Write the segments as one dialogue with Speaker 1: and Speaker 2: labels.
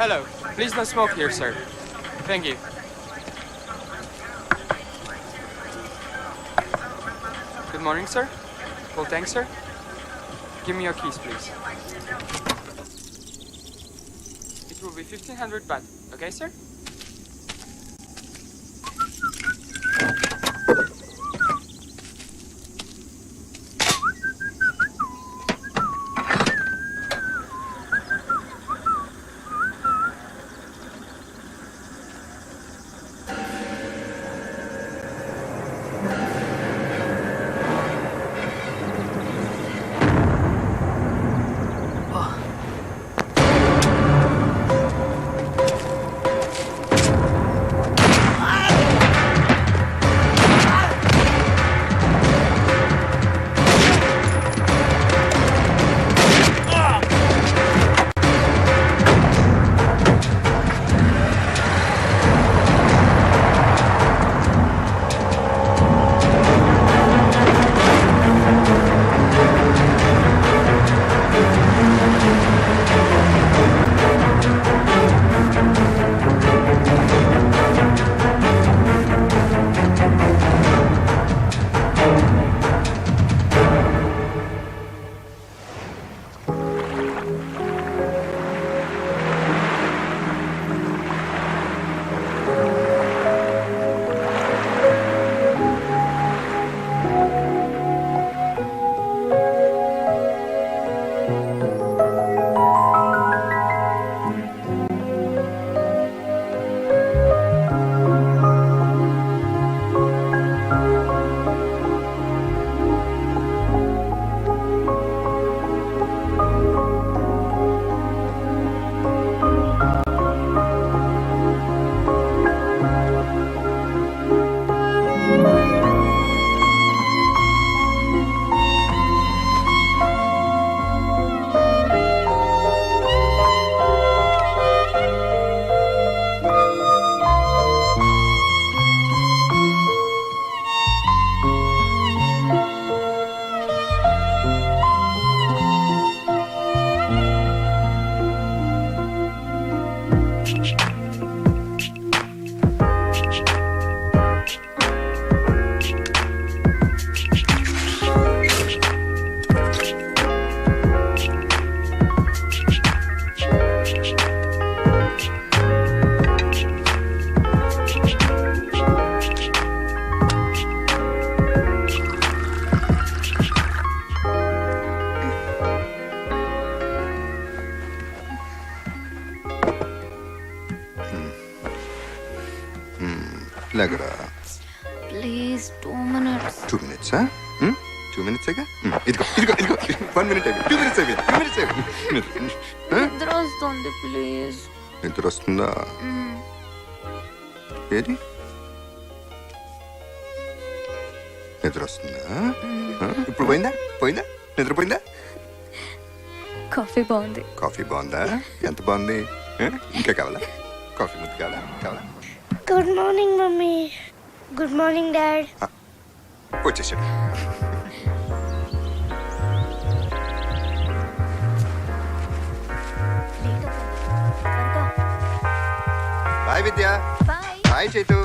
Speaker 1: hello. Please no smoke here, sir. Thank you. Good morning, sir. Well, thanks, sir. Give me your keys, please. It will be 1,500 baht. Okay, sir?
Speaker 2: Lagara.
Speaker 3: Please, 2 minutes.
Speaker 2: 2 minutes, huh? 2 minutes aga? Idigo. 1 minute again. 2 minutes again. 2 minutes again.
Speaker 3: నిద్ర వస్తుంది please.
Speaker 2: నిద్ర వస్తుందా? ఏది? నిద్ర వస్తుందా? ఇప్పుడు పోయిందా? నిద్రపోయిందా?
Speaker 3: Coffee బాగుంది.
Speaker 2: కాఫీ బాగుందా? ఎంత బాగుంది? ఇంకా కావాలా? కాఫీ ముద్దు కావాలా?
Speaker 4: Good morning mummy. Good morning dad.
Speaker 2: వచ్చేసాడు. Bye Vidya. Bye Chaitu.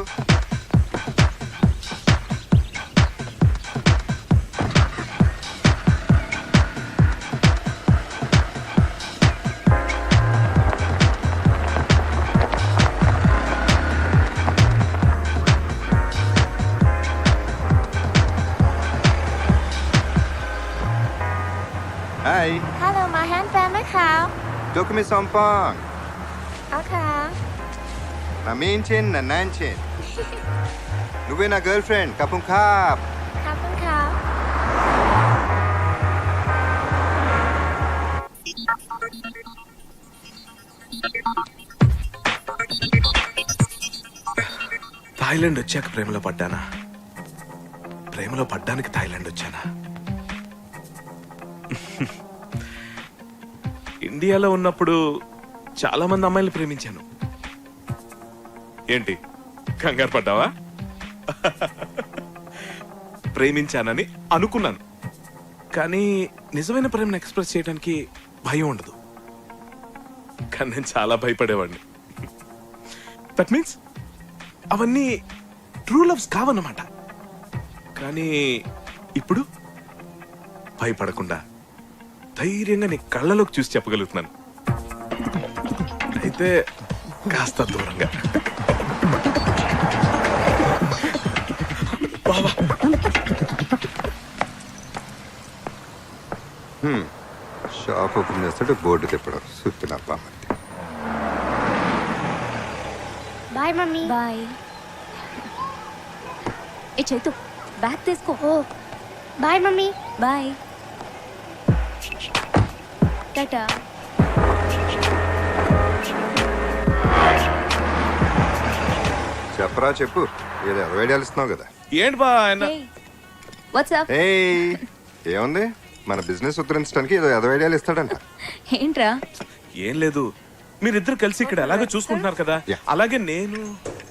Speaker 2: Hi.
Speaker 4: Hello, my handbag ไหมคะ
Speaker 2: Doku mi sompong.
Speaker 4: อ๋อค่ะ
Speaker 2: Na minchin na nanchin. నువ్వే నా గర్ల్ ఫ్రెండ్ కపుం కాప్.
Speaker 4: ขอบคุณค่ะ
Speaker 5: థాయిలాండ్ వచ్చాక ప్రేమలో పడ్డానా? ప్రేమలో పడ్డానికి థాయిలాండ్ వచ్చానా? ఇండియాలో ఉన్నప్పుడు చాలా మంది అమ్మాయిలు ప్రేమించాను. ఏంటి కంగారు పడ్డావా? ప్రేమించానని అనుకున్నాను, కానీ నిజమైన ప్రేమను ఎక్స్ప్రెస్ చేయడానికి భయం ఉండదు. కానీ నేను చాలా భయపడేవాడిని. దట్ మీన్స్ అవన్నీ ట్రూ లవ్స్ కావన్నమాట. కానీ ఇప్పుడు భయపడకుండా ధైర్యంగా నీ కళ్ళలోకి చూసి చెప్పగలుగుతున్నాను. అయితే కాస్త దూరంగా. బావా
Speaker 2: షాప్ ఓపెన్ చేస్తాడు, బోర్డు తిప్పడం సుత్తిన బామ్మర్ది.
Speaker 4: Bye mummy.
Speaker 3: బాయ్. ఏ చైతు బ్యాగ్ తీసుకో.
Speaker 4: ఓ బాయ్ మమ్మీ.
Speaker 3: బాయ్. టాటా.
Speaker 2: చెప్పరా చెప్పు, ఏదో ఐడియాలు ఇస్తున్నావు కదా.
Speaker 5: ఏంటి బా ఆయన
Speaker 3: వాట్సాప్.
Speaker 2: ఏయ్ ఏముంది, మన బిజినెస్ ఉద్ధరించడానికి ఏదో ఐడియాలు ఇస్తాడంట.
Speaker 3: ఏంట్రా?
Speaker 5: ఏం లేదు, మీరిద్దరు కలిసి ఇక్కడ ఎలాగో చూసుకుంటున్నారు కదా,
Speaker 2: Yeah.
Speaker 5: అలాగే నేను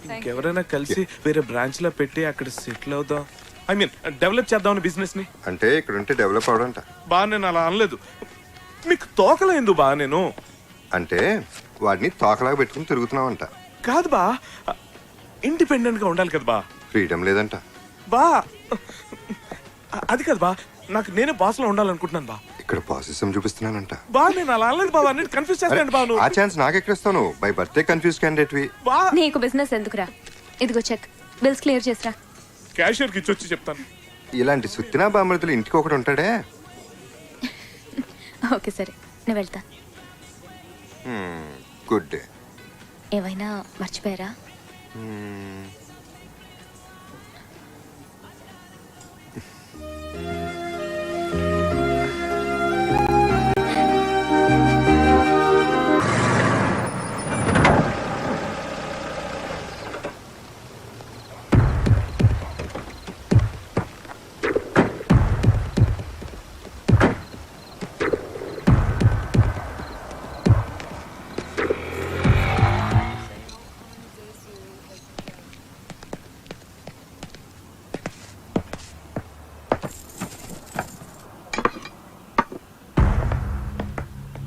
Speaker 5: ఇంకెవరైనా కలిసి వేరే బ్రాంచ్ లో పెట్టి అక్కడ సెటిల్ అవుదాం, ఐ మీన్ డెవలప్ చేద్దామని బిజినెస్ ని.
Speaker 2: అంటే ఇక్కడ ఉంటే డెవలప్ అవడంట.
Speaker 5: బా నేను అలా అనలేదు, మీకు తోకలేదు బా. నేను
Speaker 2: అంటే వాడిని తోకలాగా పెట్టుకుని తిరుగుతున్నావంట.
Speaker 5: కాదు బా, ఇండిపెండెంట్ గా ఉండాలి కదా బా.
Speaker 2: ఫ్రీడమ్ లేదంట.
Speaker 5: బా అది కాదు బా, నాకు నేనే బాస్ లో ఉండాలనుకుంటున్నాను బా.
Speaker 2: ఇక్కడ పాసిజం చూపిస్తున్నానంట.
Speaker 5: బా నేను అలా అనలేదు బాబా, నేను కన్ఫ్యూజ్ చేస్తాను బా.
Speaker 2: ఆ ఛాన్స్ నాకెక్కడిస్తాను, బై బర్త్డే కన్ఫ్యూజ్ క్యాండిడేట్ వి.
Speaker 5: బా
Speaker 3: నీకు బిజినెస్ ఎందుకురా? ఇదిగో చెక్, బిల్స్ క్లియర్ చేసిరా.
Speaker 5: క్యాషియర్ కి ఇచ్చి వచ్చి చెప్తాను.
Speaker 2: ఇలాంటి సుత్తినా బామ్మర్తులు ఇంటికి ఒకటి ఉంటాడే.
Speaker 3: ఓకే సరే, నేను వెళ్తా.
Speaker 2: Good day.
Speaker 3: ఏమైనా మర్చిపోయారా?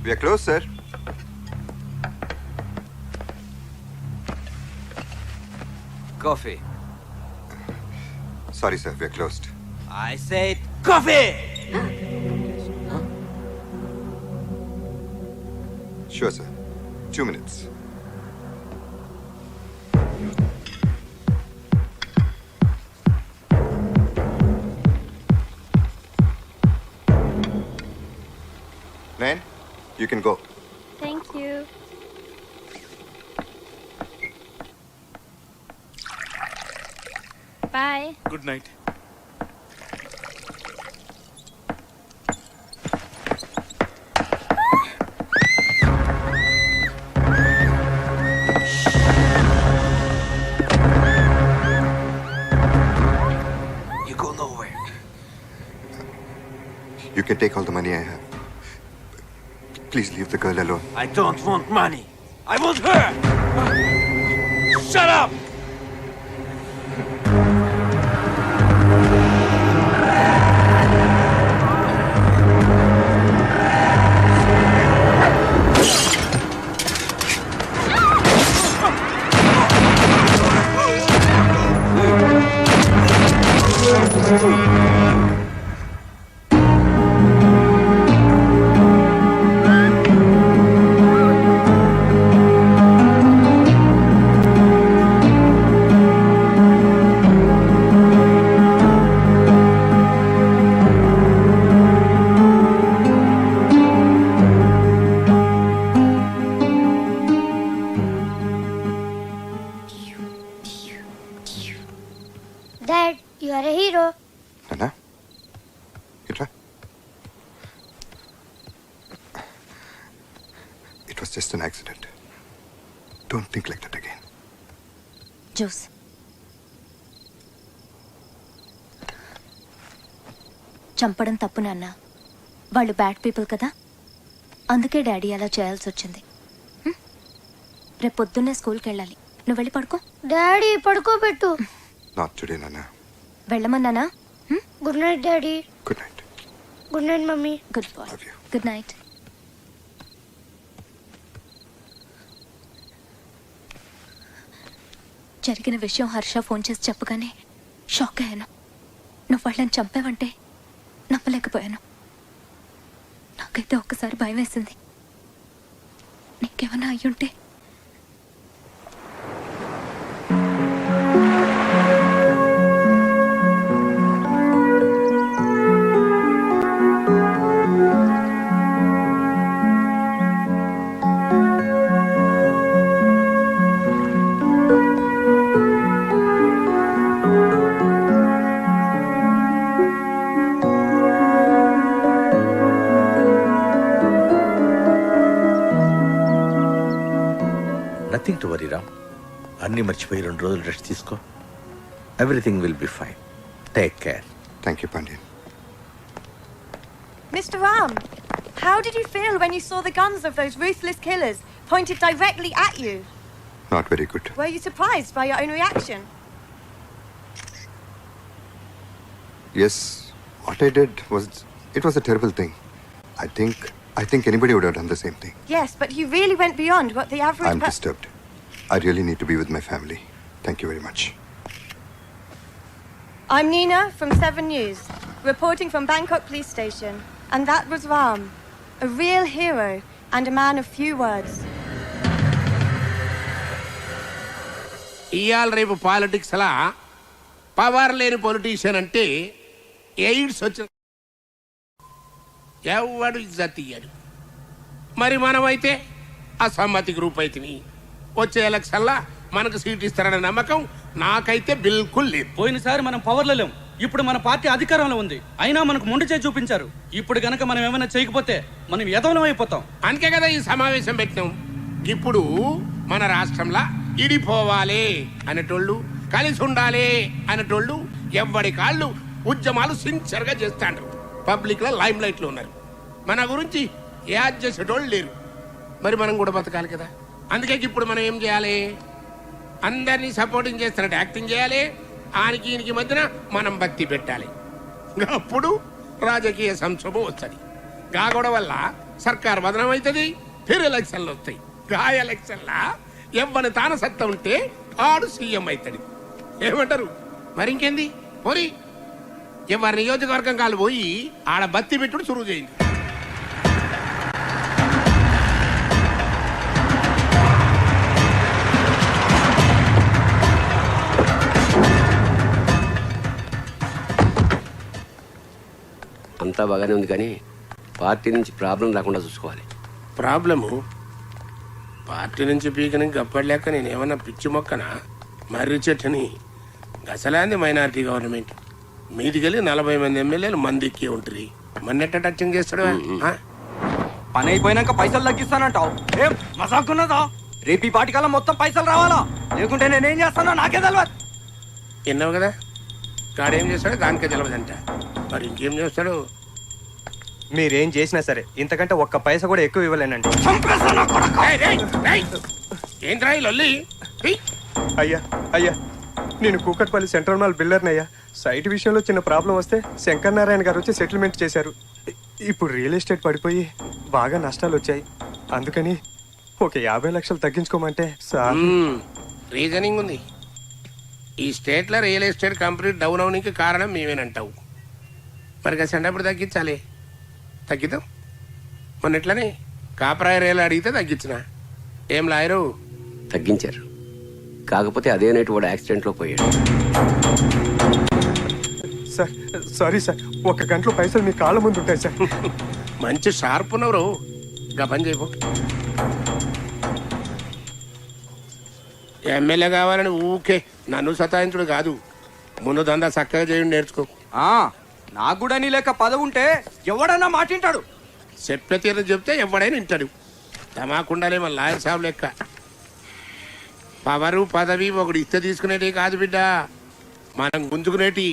Speaker 2: We are closed, sir.
Speaker 6: Coffee.
Speaker 2: Sorry, sir. We are closed.
Speaker 6: I said coffee!
Speaker 2: Sure, sir. 2 minutes. Nain, you can go.
Speaker 4: Thank you. Bye.
Speaker 5: Good night.
Speaker 6: You go nowhere.
Speaker 2: You can take all the money I have. Please leave the girl alone.
Speaker 6: I don't want money. I want her! Shut up!
Speaker 4: Dad, you are a hero.
Speaker 2: Nana? Itra? It was just an accident. Don't think like that again.
Speaker 3: Juice. చంపడం తప్పు నాన్న, వాళ్ళు bad people కదా, అందుకే daddy అలా చేయాల్సి వచ్చింది. రేపు పొద్దున్నే స్కూల్కి వెళ్ళాలి, నువ్వు వెళ్ళి పడుకో.
Speaker 4: డాడీ పడుకోబెట్టు.
Speaker 2: Not today, Nana.
Speaker 3: వెళ్ళమన్నానా?
Speaker 4: Good night daddy.
Speaker 2: Good night.
Speaker 4: Good night mummy.
Speaker 3: Good boy.
Speaker 2: Love you.
Speaker 3: Good night. జరిగిన విషయం హర్ష ఫోన్ చేసి చెప్పగానే షాక్ అయ్యాను. నువ్వు వాళ్ళని చంపావంటే నమ్మలేకపోయాను. నాకైతే ఒక్కసారి భయం వేసింది. నీకేమన్నా అయ్యుంటే.
Speaker 7: Nothing to worry Ram. అన్నీ మర్చిపోయి 2 రోజులు రెస్ట్ తీసుకో. Everything will be fine. Take care.
Speaker 2: Thank you, Pandyan.
Speaker 8: Mr. Ram, how did you feel when you saw the guns of those ruthless killers pointed directly at you?
Speaker 2: Not very good.
Speaker 8: Were you surprised by your own reaction?
Speaker 2: Yes, what I did was a terrible thing. I think anybody would have done the same thing.
Speaker 8: Yes, but you really went beyond what the average
Speaker 2: I'm disturbed. I really need to be with my family. Thank you very much.
Speaker 8: I'm Nina from 7 News, reporting from Bangkok Police Station. And that was Ram, a real hero and a man of few words.
Speaker 9: ఇయాల రేపు politics అలా power లేని politician అంటే AIDS వచ్చిన ఎవడు ఇజ్జత్ ఇయ్యాడు. మరి మనమైతే అసమ్మతి గ్రూప్ అయితేని వచ్చే ఎలక్షన్లా మనకు సీట్ ఇస్తారనే నమ్మకం నాకైతే బిల్కుల్ లేదు.
Speaker 10: పోయినసారి మనం పవర్లో లేం, ఇప్పుడు మన పార్టీ అధికారంలో ఉంది. అయినా మనకు మొండి చేయి చూపించారు. ఇప్పుడు గనక మనం ఏమైనా చేయకపోతే మనం ఎదవలం అయిపోతాం.
Speaker 9: అందుకే కదా ఈ సమావేశం పెట్టినాం. ఇప్పుడు మన రాష్ట్రంలో ఇడిపోవాలి అనేటోళ్ళు, కలిసి ఉండాలి అనేటోళ్ళు ఎవ్వడి కాళ్ళు ఉద్యమాలు సిన్సియర్గా చేస్తాండ్రు. పబ్లిక్లో లైమ్ లైట్లో ఉన్నారు. మన గురించి యాడ్ చేసేటోళ్ళు లేరు. మరి మనం కూడా బతకాలి కదా. అందుకే ఇప్పుడు మనం ఏం చేయాలి? అందరినీ సపోర్టింగ్ చేస్తున్నట్టు యాక్టింగ్ చేయాలి. ఆనికి ఈయనకి మధ్యన మనం భక్తి పెట్టాలి. అప్పుడు రాజకీయ సంక్షోభం వస్తుంది. గాగొడ వల్ల సర్కార్ బదనం అవుతుంది. ఫిర్ ఎలక్షన్లు వస్తాయి. గా ఎలక్షన్లా ఎవ్వని తాన సత్తా ఉంటే ఆడు సీఎం అవుతాడు. ఏమంటారు? మరి ఇంకేంది పోరి, ఎవరి నియోజకవర్గం కాలు పోయి ఆడ బత్తి పెట్టుడు సురువు చేయండి.
Speaker 6: అంతా బాగానే ఉంది కానీ పార్టీ నుంచి ప్రాబ్లం రాకుండా చూసుకోవాలి.
Speaker 9: ప్రాబ్లము పార్టీ నుంచి పీకని గప్పలేక నేనేమన్నా పిచ్చి మొక్కనా? మర్రి చెట్టుని గసలాంది మైనారిటీ గవర్నమెంట్ మీదికెళ్ళి 40 మంది ఎమ్మెల్యేలు మంది ఎక్కి ఉంటుంది. మన్నెట్ట టచింగ్ చేస్తాడు.
Speaker 1: పని అయిపోయినాక పైసలు తగ్గిస్తానంటావు. ఏం మసాకున్నదా? రేపు ఈ పాటికల్లా మొత్తం పైసలు రావాలా, లేకుంటే నేనేం చేస్తానో నాకే తెలియదు.
Speaker 9: విన్నావు కదా, కాడేం చేస్తాడో దానికే తెలియదంట. మరి ఇంకేం చేస్తాడు?
Speaker 1: మీరేం చేసినా సరే ఇంతకంటే ఒక్క పైసా కూడా ఎక్కువ ఇవ్వలేనండి.
Speaker 9: ఏంట్రా ఈ లొల్లి?
Speaker 1: అయ్యా అయ్యా, నేను కూకట్పల్లి సెంట్రల్ మాల్ బిల్డర్ని అయ్యా. సైట్ విషయంలో చిన్న ప్రాబ్లం వస్తే శంకర్ నారాయణ గారు వచ్చి సెటిల్మెంట్ చేశారు. ఇప్పుడు రియల్ ఎస్టేట్ పడిపోయి బాగా నష్టాలు వచ్చాయి. అందుకని ఒక 50 లక్షలు తగ్గించుకోమంటే సార్.
Speaker 9: రీజనింగ్ ఉంది. ఈ స్టేట్లో రియల్ ఎస్టేట్ కంపెనీ డౌన్ అవడానికి కారణం మేమేనంటావు. మరి కసండి అప్పుడు తగ్గించాలి. తగ్గిద్దాం. మొన్న ఎట్లనే కాపరాయ రేలు అడిగితే తగ్గించిన. ఏం లాయరు?
Speaker 6: తగ్గించారు. కాకపోతే అదే నైట్ వాడు యాక్సిడెంట్లో పోయాడు.
Speaker 1: సార్ సారీ సార్, 1 గంటలో పైసలు మీ కాళ్ళ ముందు ఉంటాయి సార్.
Speaker 9: మంచి షార్ప్ ఉన్నవరు. గా పని చేయబో. ఎమ్మెల్యే కావాలని ఊకే నన్ను సతాయించుడు కాదు. ముందు దందా చక్కగా చేయండి, నేర్చుకో.
Speaker 1: నాకు కూడా నీ లెక్క పదవి ఉంటే ఎవడన్నా మాటింటాడు.
Speaker 9: చెప్పే తీరు చెప్తే ఎవడైనా వింటాడు. తమాకుండాలే మన లాయర్ సాబ్ లెక్క. పవరు పదవి ఒకటి ఇస్తే తీసుకునేటి కాదు బిడ్డ, మనం గుంజుకునేటి.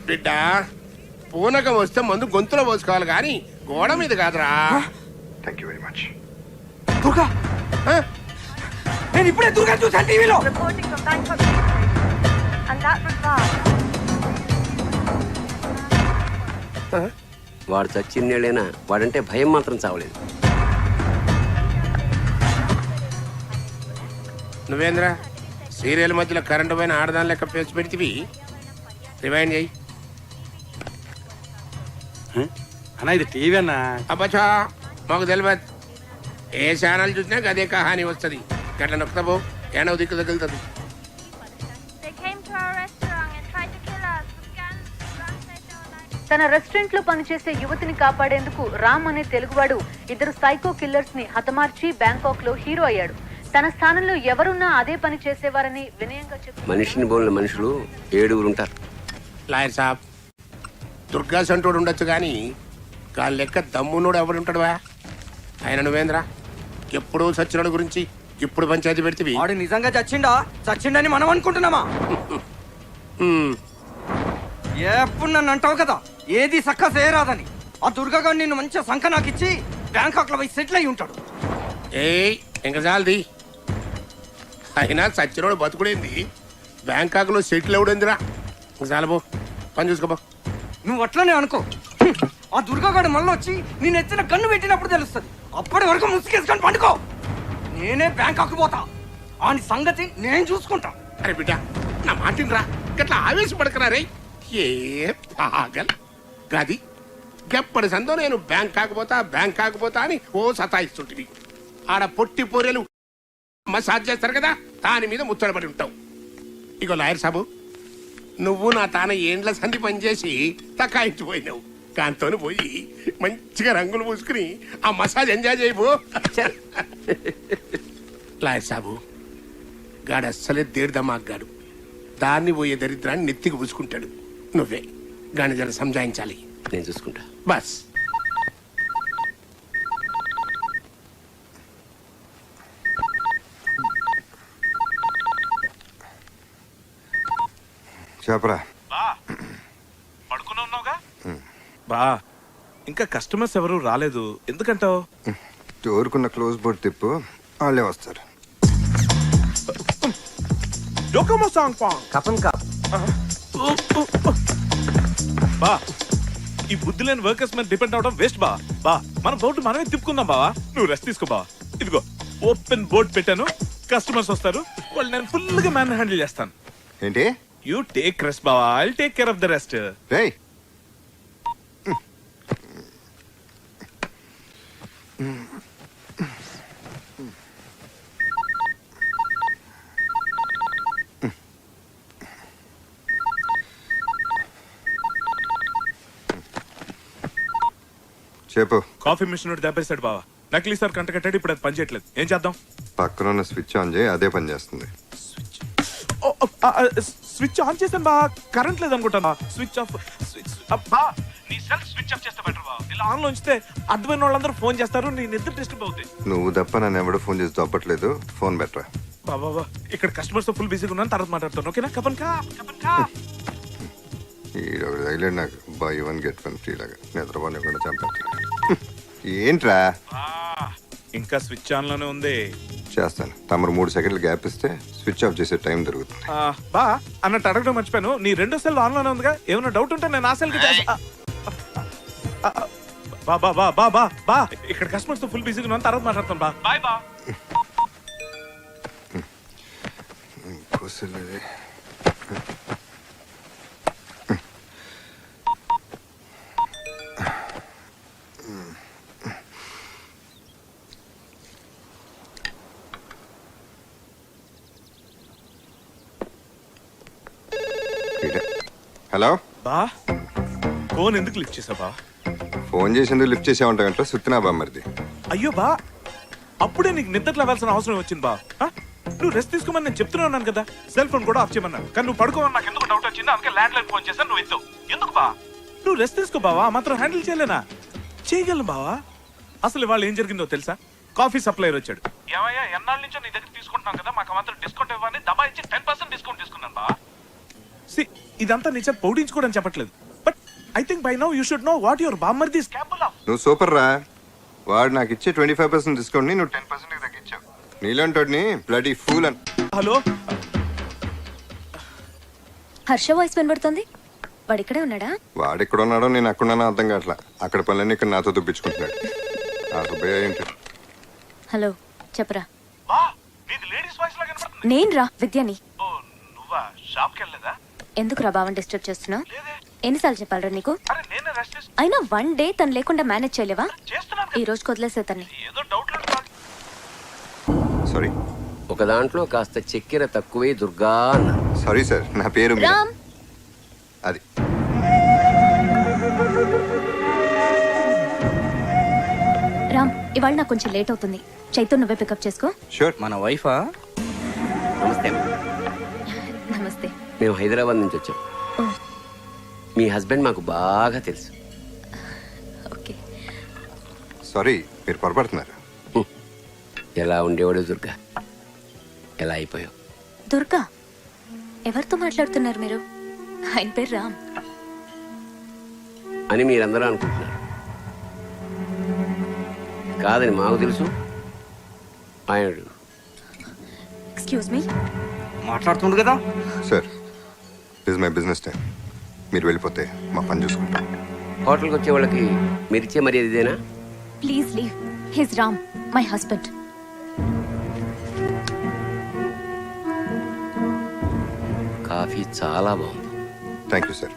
Speaker 9: బిడ్డ పూనకం వస్తే మందు గొంతులో పోసుకోవాలి కానీ గోడ మీద కాదురా.
Speaker 2: Thank you very much.
Speaker 1: Durga, నేను ఇప్పుడే దుర్గా చూసాను టీవీలో.
Speaker 8: Reporting from Bangkok Police Station. And that was Ram,
Speaker 6: వాడు చచ్చిన్నేళ్ళైనా వాడంటే భయం మాత్రం చావలేదు. నువ్వేంద్ర సీరియల్ మధ్యలో కరెంటు పైన ఆడదాని లెక్క పేసి పెడితివి. రివైండ్ చేయి.
Speaker 10: అన్నా ఇది టీవీ అన్నా.
Speaker 9: అబ్బచ్చా మాకు తెలియదు. ఏ ఛానల్ చూసినా అదే కహాని వస్తుంది. గట్ల నొక్కుతాబో ఏడవ దిక్కు తగులుతుంది.
Speaker 11: తన రెస్టారెంట్ లో పనిచేసే యువతిని కాపాడేందుకు రామ్ అనే తెలుగువాడు ఇద్దరు సైకో కిల్లర్స్ ని హతమార్చి బ్యాంకాక్ లో హీరో అయ్యాడు. తన స్థానంలో ఎవరున్నా అదే పని చేసేవారని వినయంగా చెప్పారు.
Speaker 6: మనిషిని బోలిన మనుషులు 7 ఉంటారు.
Speaker 9: లాయర్ సాబ్, దుర్గా సంటోడు ఉండొచ్చు కానీ గాలి లెక్క దమ్మునోడు ఎవడుంటాడువా? ఆయన నువ్వేంద్రా ఎప్పుడూ సచ్చినోడు గురించి ఇప్పుడు పంచాయతీ పెడితే
Speaker 10: వాడు నిజంగా చచ్చిండని మనం అనుకుంటున్నామా? ఎప్పుడు నన్ను అంటావు కదా ఏది సక్క చేయరాదని. ఆ దుర్గాగాడు నిన్ను మంచిగా సంఖ నాకిచ్చి బ్యాంకాక్ లో పోయి సెటిల్ అయి ఉంటాడు.
Speaker 9: ఏయ్ ఇంకా చాలది. అయినా సచ్చినోడు బతుకుడేంది, బ్యాంకాక్ లో సెటిల్ ఎవడేందిరా? ఇంకా చాలబో, పని చూసుకోబో.
Speaker 10: నువ్వు అట్లనే అనుకో. ఆ దుర్గాగాడు మళ్ళీ వచ్చి నేను ఎత్తిన కన్ను పెట్టినప్పుడు తెలుస్తుంది. అప్పటి వరకు ముసుకేసుకొని పండుకో. నేనే బ్యాంకాక్ పోతా. ఆని సంగతి నేను చూసుకుంటా.
Speaker 9: అరే బిడ్డ నా మాటినరా, గట్లా ఆవేశపడకరా. ఏ పాగల్ గది గప్పటి సందో నేను బ్యాంక్ కాకపోతా అని ఓ సతాయిస్తుంటివి. ఆడ పొట్టి పొరెలు మసాజ్ చేస్తారు కదా, దాని మీద ముచ్చటపడి ఉంటావు. ఇగో లాయర్ సాబు, నువ్వు నా తాన ఏండ్ల సంధి పనిచేసి తకాయించిపోయినావు. దాంతో పోయి మంచిగా రంగులు పూసుకుని ఆ మసాజ్ ఎంజాయ్ చేయబో. లాయర్ సాబు, గాడు అస్సలే దేడిదమ్మాగాడు. దాన్ని పోయే దరిద్రాన్ని నెత్తికి పూసుకుంటాడు. నువ్వే గాని జర సంజాయించాలి.
Speaker 6: నేను చూసుకుంటా.
Speaker 9: బస్
Speaker 2: చెప్పరా.
Speaker 5: పడుకుని ఉన్నావుగా బా. ఇంకా కస్టమర్స్ ఎవరు రాలేదు ఎందుకంటావు?
Speaker 2: డోర్కున్న క్లోజ్ బోర్డ్ తిప్పు, వాళ్ళే వస్తారు.
Speaker 5: డోకమో సాంగ్ పాంగ్
Speaker 6: కపన్ కాప్.
Speaker 5: బా, ఈ బుద్ధి లేని వర్కర్స్ మీద డిపెండ్ అవడం వేస్ట్ బా. బా మన బోర్డు మనమే తిప్పుకుందాం బావా. నువ్వు రెస్ట్ తీసుకో బా. ఇదిగో ఓపెన్ బోర్డ్ పెట్టాను, కస్టమర్స్ వస్తారు, వాళ్ళు నేను ఫుల్ గా మ్యాన్ హ్యాండిల్ చేస్తాను.
Speaker 2: ఏంటి?
Speaker 5: యూ టేక్ రెస్ట్ బావా, I'll take care of the rest.
Speaker 2: రేయ్ చెప్పు.
Speaker 5: కాఫీ మిషన్ దెబ్బేశాడు బావా. నకిలీ సార్ కంట కట్టాడు, ఇప్పుడు అది పనిచేయట్లేదు. ఏం చేద్దాం?
Speaker 2: పక్కన ఉన్న స్విచ్ ఆన్ చేయి, అదే పని చేస్తుంది.
Speaker 5: స్విచ్ ఆన్ చేసాను బా, కరెంట్ లేదు అనుకుంటాను. స్విచ్ ఆఫ్ బా, నీ సెల్ఫ్ స్విచ్ ఆఫ్ చేస్తే బెటర్ బా. ఇలా ఆన్ లో ఉంచితే అర్థమైన వాళ్ళందరూ ఫోన్ చేస్తారు, నీ నిద్ర డిస్టర్బ్ అవుతాయి.
Speaker 2: నువ్వు తప్ప నన్ను ఎవడో ఫోన్ చేసి దొబ్బట్లేదు. ఫోన్ బెటరా.
Speaker 5: బాబా ఇక్కడ కస్టమర్స్ తో ఫుల్ బిజీగా ఉన్నాను, తర్వాత మాట్లాడతాను. ఓకేనా? కపన్ కా కపన్ కా.
Speaker 2: ఈడొకటి తగిలేడు నాకు, బై 1 get 1 ఫ్రీ లాగా. నిద్రపోని కూడా చంపేస్తాను. ఏంట్రా?
Speaker 5: ఇంకా స్విచ్ ఆన్ లోనే ఉంది.
Speaker 2: చేస్తాను. తమరు 3 సెకండ్లు గ్యాప్ ఇస్తే స్విచ్ ఆఫ్ చేసే టైం దొరుకుతుంది.
Speaker 5: బా అన్నట్టు అడగడం మర్చిపోయాను, నీ 2వ సెల్ ఆన్ లోనే ఉందిగా. ఏమైనా డౌట్ ఉంటే నేను ఆ సెల్ కి బా బా బా బా బా బా. ఇక్కడ కస్టమర్స్ తో ఫుల్ బిజీగా ఉన్నాను, తర్వాత మాట్లాడతాను బా. బాయ్ బా.
Speaker 2: హలో
Speaker 5: బా, ఫోన్ ఎందుకు లిఫ్ట్ చేసావు బా?
Speaker 2: ఫోన్ చేసేందుకు లిఫ్ట్ చేసే ఉంటాయంట. సుత్తినా బామ్మరిది.
Speaker 5: అయ్యో బా, అప్పుడే నీకు నిద్ర లేవాల్సిన అవసరం వచ్చింది బా. నువ్వు రెస్ట్ తీసుకోమని నేను చెప్తూనే ఉన్నాను కదా. సెల్ ఫోన్ కూడా ఆఫ్ చేయమన్నాను, కానీ నువ్వు పడుకోమని నాకు ఎందుకు డౌట్ వచ్చింది. అందుకే ల్యాండ్ లైన్ ఫోన్ చేశాను, నువ్వు ఎత్తు. ఎందుకు బా? నువ్వు రెస్ట్ తీసుకో బావా, మాత్రం హ్యాండిల్ చేయలేనా? చేయగలను బావా. అసలు ఇవాళ ఏం జరిగిందో తెలుసా? కాఫీ సప్లైర్ వచ్చాడు. ఏమయ్యా, ఎన్నాళ్ళ నుంచో నీ దగ్గర తీసుకుంటున్నాం కదా, మాకు మాత్రం డిస్కౌంట్ ఇవ్వని దబా ఇచ్చి 10% డిస్కౌంట్ తీసుకున్నాను బా. ఇదంతా నిజం పౌడించుకోవడం చెప్పట్లేదు, but I think by now you should know what your బామ్మర్ది ఇస్ కేపబుల్ ఆఫ్.
Speaker 2: నువ్వు సూపర్ రా. వాడు నాకు ఇచ్చే 25% డిస్కౌంట్ ని నువ్వు 10% తగ్గించావు. నీలాంటి బ్లడీ ఫూల్ అని.
Speaker 5: హలో,
Speaker 3: హర్ష వాయిస్ వినబడుతుంది. వాడు ఇక్కడే ఉన్నాడా?
Speaker 2: వాడు ఎక్కడ ఉన్నాడో నేను ఎక్కడున్నానో అర్థం కావట్లా. అక్కడ పనులన్నీ ఇక్కడ నాతో దుప్పించుకుంటున్నాడు. ఆ సుబ్బయ్య ఏంటి?
Speaker 3: హలో, చెప్పరా.
Speaker 5: బా నీది లేడీస్ వాయిస్ లాగా వినపడుతుంది.
Speaker 3: నేను రా విద్యని.
Speaker 5: ఓ నువ్వా? షాప్కి వెళ్ళలేదా?
Speaker 3: ఎందుకు రా బావని డిస్టర్బ్ చేస్తున్నావు? ఎన్నిసార్లు చెప్పాలరా నీకు?
Speaker 5: అరే నేనే రెస్ట్ చేసి
Speaker 3: అయినా 1 డే తను లేకుండా మేనేజ్ చేయలేవా?
Speaker 5: చేస్తున్నాను.
Speaker 3: ఈ రోజు వదిలేసే తన్ని.
Speaker 5: ఏదో డౌట్
Speaker 2: సారీ
Speaker 12: ఒక దాంట్లో కాస్త చక్కెర తక్కువే దుర్గా అన్న.
Speaker 2: సారీ సార్, నా పేరు మీనా.
Speaker 3: రామ్,
Speaker 2: అది
Speaker 3: రామ్, ఇవాళ నాకు కొంచెం లేట్ అవుతుంది. చైతన్ నువ్వే పికప్ చేసుకో.
Speaker 2: షూర్.
Speaker 10: మన వైఫా?
Speaker 12: నమస్తే.
Speaker 3: నమస్తే.
Speaker 12: మేము హైదరాబాద్ నుంచి వచ్చాం.
Speaker 3: ఓ,
Speaker 12: మీ హస్బెండ్ మాకు బాగా తెలుసు.
Speaker 3: ఓకే.
Speaker 2: సారీ, మీరు పొరపడుతున్నారు.
Speaker 12: ఎలా ఉండేవాడు దుర్గా, ఎలా అయిపోయావు?
Speaker 3: దుర్గా? ఎవరితో మాట్లాడుతున్నారు మీరు? ఆయన పేరు రామ్.
Speaker 12: అని మీరందరూ అనుకుంటున్నారు. కాదని మాకు తెలుసు. ఆయన
Speaker 3: ఎక్స్క్యూజ్ మీ.
Speaker 10: మాట్లాడుతుండు కదా.
Speaker 2: Sir, this my business time. మీరు వెళ్ళిపోతే మా పని చూసుకుంటాం.
Speaker 12: హోటల్కి వచ్చే వాళ్ళకి మీరిచ్చే మర్యాద ఇదేనా?
Speaker 3: Please leave. His Ram, my husband.
Speaker 12: Coffee చాలా బాగుంది.
Speaker 2: Thank you sir.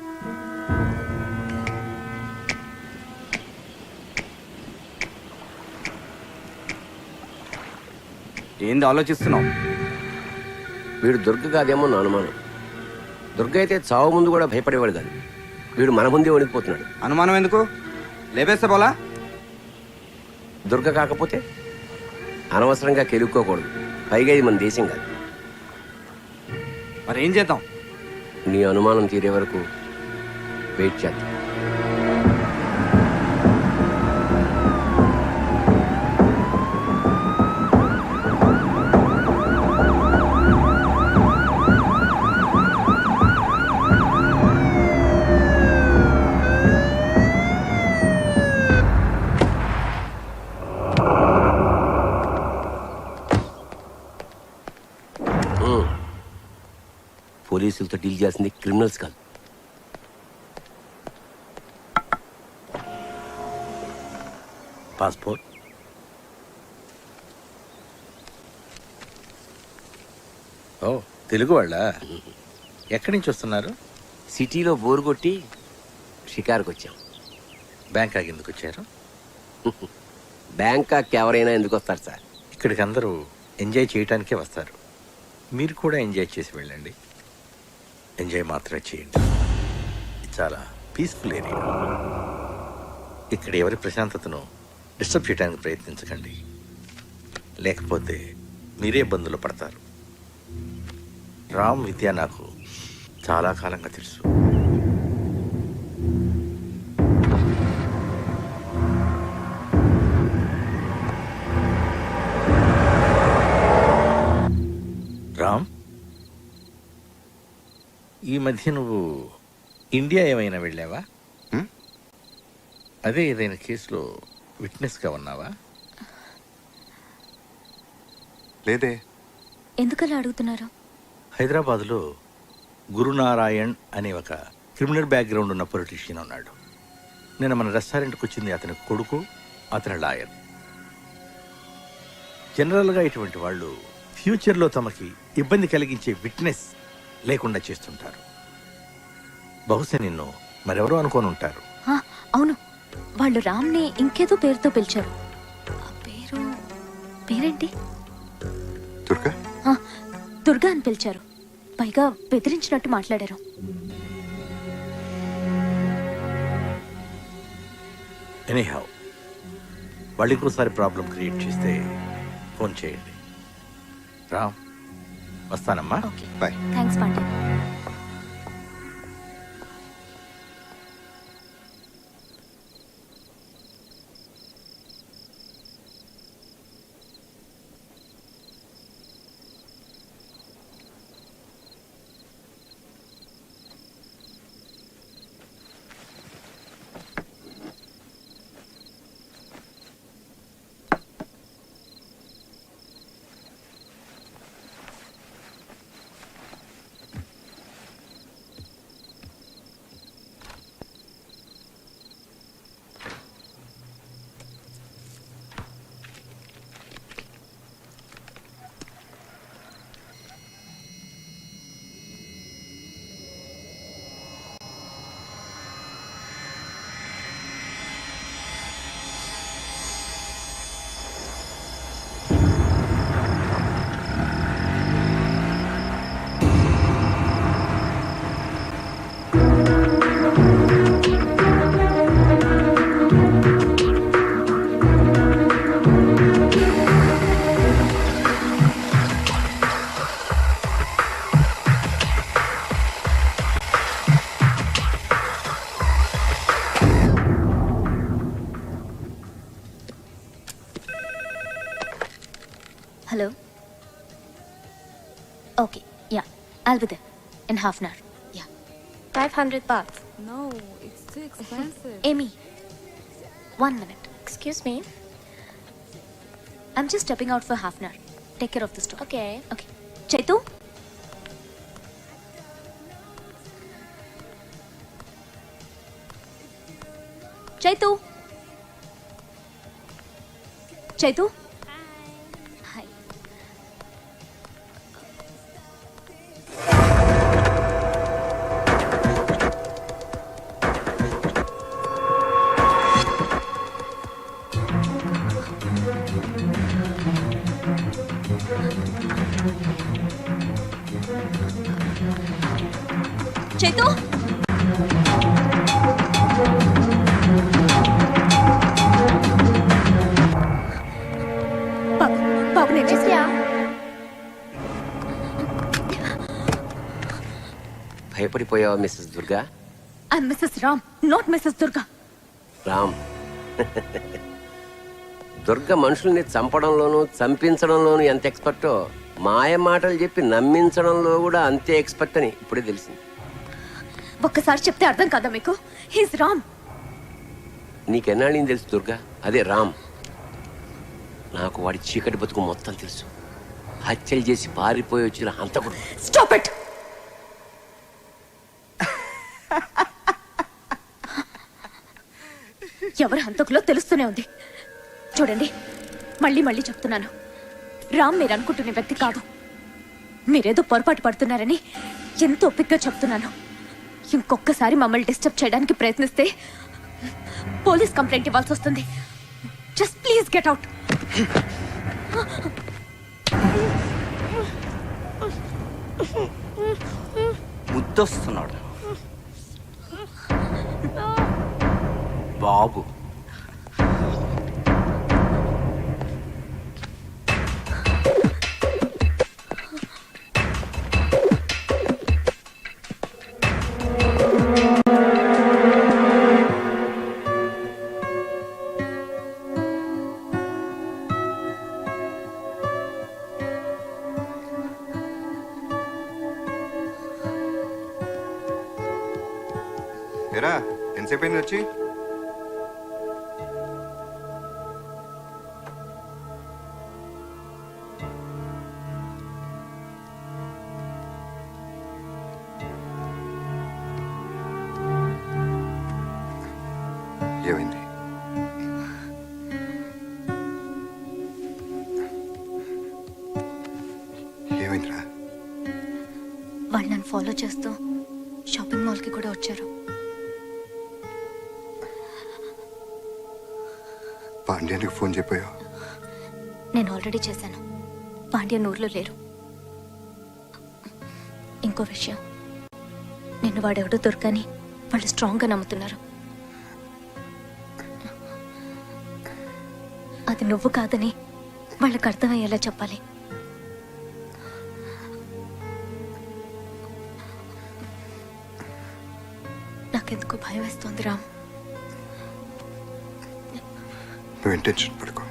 Speaker 10: ఏంది ఆలోచిస్తున్నావు?
Speaker 12: వీడు దుర్గ కాదేమో నా అనుమానం. దుర్గ అయితే చావు ముందు కూడా భయపడేవాడు కాదు. వీడు మన ముందే వణికిపోతున్నాడు.
Speaker 10: అనుమానం ఎందుకు? లేపేస్తే పోలా?
Speaker 12: దుర్గ కాకపోతే అనవసరంగా కెలుక్కోకూడదు. పైగా ఇది మన దేశం కాదు.
Speaker 10: మరి ఏం చేద్దాం?
Speaker 12: నీ అనుమానం తీరే వరకు వెయిట్ చేద్దాం. పోలీసులతో డీల్ చేసింది క్రిమినల్స్ కాదు.
Speaker 7: పాస్పోర్ట్. ఓ, తెలుగు వాళ్ళ? ఎక్కడి నుంచి వస్తున్నారు?
Speaker 12: సిటీలో బోరు కొట్టి షికారుకు వచ్చాం.
Speaker 7: బ్యాంకాక్ ఎందుకు వచ్చారు?
Speaker 12: బ్యాంకాక్ ఎవరైనా ఎందుకు వస్తారు సార్?
Speaker 7: ఇక్కడికి అందరూ ఎంజాయ్ చేయడానికే వస్తారు. మీరు కూడా ఎంజాయ్ చేసి వెళ్ళండి. ఎంజాయ్ మాత్రమే చేయండి. ఇది చాలా పీస్ఫుల్ ఏరియా. ఇక్కడ ఎవరి ప్రశాంతతను డిస్టర్బ్ చేయడానికి ప్రయత్నించకండి, లేకపోతే మీరే ఇబ్బందులు పడతారు. రామ్ విద్య నాకు చాలా కాలంగా తెలుసు. రామ్, ఈ మధ్య నువ్వు ఇండియా ఏమైనా వెళ్ళావా? అదే ఏదైనా కేసులో విట్నెస్గా ఉన్నావా?
Speaker 2: లేదే.
Speaker 3: ఎందుకలా అడుగుతున్నారు?
Speaker 7: హైదరాబాద్లో గురునారాయణ్ అనే ఒక క్రిమినల్ బ్యాక్గ్రౌండ్ ఉన్న పొలిటీషియన్ ఉన్నాడు. నేను మన రెస్టారెంట్కి వచ్చింది అతని కొడుకు, అతని లాయర్. జనరల్గా ఇటువంటి వాళ్ళు ఫ్యూచర్లో తమకి ఇబ్బంది కలిగించే విట్నెస్ లేకుండా చేస్తుంటారు. బహుశా నిన్ను మరెవరో అనుకోని ఉంటారు.
Speaker 3: ఆ, అవును, వాళ్ళు రామ్ని ఇంకేదో పేరుతో పిలిచారు. ఆ పేరేంటి?
Speaker 2: దుర్గా.
Speaker 3: ఆ, దుర్గా అని పిలిచారు. పైగా బెదిరించినట్టు మాట్లాడారు.
Speaker 7: ఎనీహౌ, వాళ్ళు ఇంకోసారి ప్రాబ్లం క్రియేట్ చేస్తే ఫోన్ చేయండి. రామ్, వస్తానమ్మా.
Speaker 3: Okay,
Speaker 2: bye.
Speaker 3: Thanks Pandey. Hello? Okay, yeah. I'll be there in half an hour. Yeah.
Speaker 8: 500 baht.
Speaker 13: No, it's too expensive.
Speaker 3: Amy, 1 minute.
Speaker 8: Excuse me.
Speaker 3: I'm just stepping out for half an hour. Take care of the store.
Speaker 8: Okay.
Speaker 3: Okay. Chaitu? Chaitu? Chaitu? Hi. Chaitu? బాబు నేను
Speaker 8: Yeah.
Speaker 12: భయపడిపోయావా Mrs Durga?
Speaker 3: I'm Mrs Ram, not Mrs Durga.
Speaker 12: Ram Durga మనుషుల్ని చంపడంలోనూ చంపించడంలోనూ ఎంత ఎక్స్పర్టో మాయ మాటలు చెప్పి నమ్మించడంలో కూడా అంతే ఎక్స్పర్ట్ అని ఇప్పుడే తెలిసింది.
Speaker 3: ఒక్కసారి చెప్తే అర్థం కాదా మీకు? హీస్ రామ్.
Speaker 12: నీకెన్నాళ్ళని తెలుసు దుర్గా? అదే రామ్. నాకు వాడి చీకటి బతుకు మొత్తం తెలుసు. హత్యలు చేసి పారిపోయి వచ్చిన హంతకుడు.
Speaker 3: Stop it. ఎవరు హంతకులో తెలుస్తూనే ఉంది. చూడండి, మళ్ళీ మళ్ళీ చెప్తున్నాను, రామ్ మీరు అనుకుంటున్న వ్యక్తి కాదు. మీరేదో పొరపాటు పడుతున్నారని ఎంతో ఓపికగా చెప్తున్నాను. ఇంకొకసారి మమ్మల్ని డిస్టర్బ్ చేయడానికి ప్రయత్నిస్తే పోలీస్ కంప్లైంట్ ఇవ్వాల్సి వస్తుంది. Just please get out.
Speaker 10: ముద్దొస్తున్నాడు బాబు.
Speaker 2: ఎరా ఎంతసేపు అయింది వచ్చి? ఏమైంది? ఏమైందిరా?
Speaker 3: వాళ్ళు నన్ను ఫాలో చేస్తూ షాపింగ్ మాల్కి కూడా వచ్చారు.
Speaker 2: పాండ్యానికి ఫోన్ చెప్పాయో?
Speaker 3: నేను ఆల్రెడీ చేశాను. పాండ్యన్ ఊర్లో లేరు. ఇంకో విషయం, నిన్ను వాడెవడో దొరకని వాళ్ళు స్ట్రాంగ్గా నమ్ముతున్నారు. అది నువ్వు కాదని వాళ్ళకి అర్థమయ్యేలా చెప్పాలి. నాకెందుకు భయం వేస్తోంది రామ్.
Speaker 2: నువ్వు టెన్షన్ పడుకో.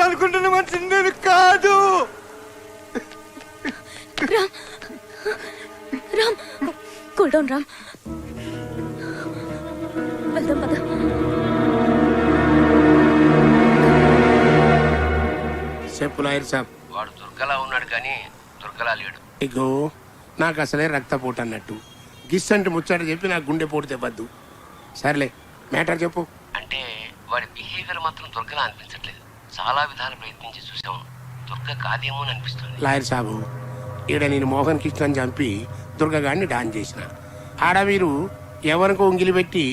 Speaker 10: మీరు అనుకుంటున్న మనిషి నేను కాదు.
Speaker 3: రామ్ రామ్ కూల్ డౌన్ రామ్, వెళ్దాం పద.
Speaker 9: చెప్పు లాయర్ సాబ్.
Speaker 12: వాడు దుర్గలా ఉన్నాడు కానీ దుర్గలా లేడు.
Speaker 9: ఇగో నాకు అసలే రక్తపోటు అన్నట్టు గిస్సంటి ముచ్చట చెప్పి నాకు గుండె పోటు తెవ్వద్దు. సర్లే మ్యాటర్ చెప్పు.
Speaker 12: అంటే వాడి బిహేవియర్ మాత్రం దుర్గలా అనిపించట్లేదు. చాలా విధాలు ప్రయత్నించి చూసాము, దుర్గ కాదేమో అని అనిపిస్తుంది.
Speaker 9: లాయర్ సాబు, ఈడ నేను మోహన్ కృష్ణని చంపి దుర్గగాడిని డాన్ చేసిన. ఆడ మీరు ఎవరికో ఉంగిలి పెట్టి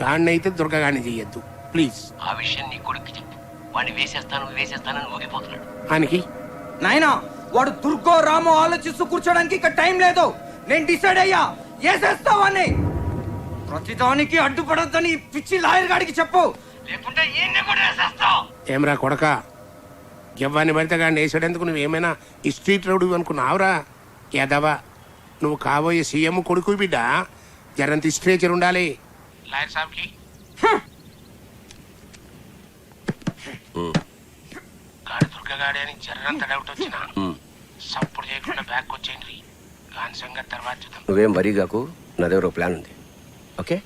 Speaker 9: గాడిని అయితే దుర్గగాడిని చెయ్యొద్దు ప్లీజ్.
Speaker 12: ఆ విషయం నీ కొడుక్కి చెప్పు. వాడిని వేసేస్తానని ఊగిపోతున్నాడు.
Speaker 9: ఆయనకి
Speaker 10: నాయనా వాడు దుర్గో రామో ఆలోచిస్తూ కూర్చోడానికి ఇక టైం లేదు. నేను డిసైడ్ అయ్యా, వేసేస్తావని. ప్రతిదానికి అడ్డుపడొద్దని పిచ్చి లాయర్ గాడికి చెప్పు, లేకుంటే ఈయన్ని కూడా వేసేస్తావు.
Speaker 9: ఏమరా కొడక, ఎవ్వని పడితే గాడిని వేసాడేందుకు నువ్వేమైనా ఈ స్ట్రీట్ రౌడీ అనుకున్నావురా? ఎదవా, నువ్వు కాబోయే సీఎం కొడుకు బిడ్డ. జరంత స్ట్రేచర్ ఉండాలి లాయర్ సాబ్కి. గాడి దుర్గగాడి అని జర్రంత డౌట్ వచ్చిన సప్పుడు చేయకుండా బ్యాక్ వచ్చేయండి. గాని సంగతి తర్వాత చూద్దాం.
Speaker 12: నువ్వేం వరీ కాకు, నా దగ్గర ఒక ప్లాన్ ఉంది. ఓకే?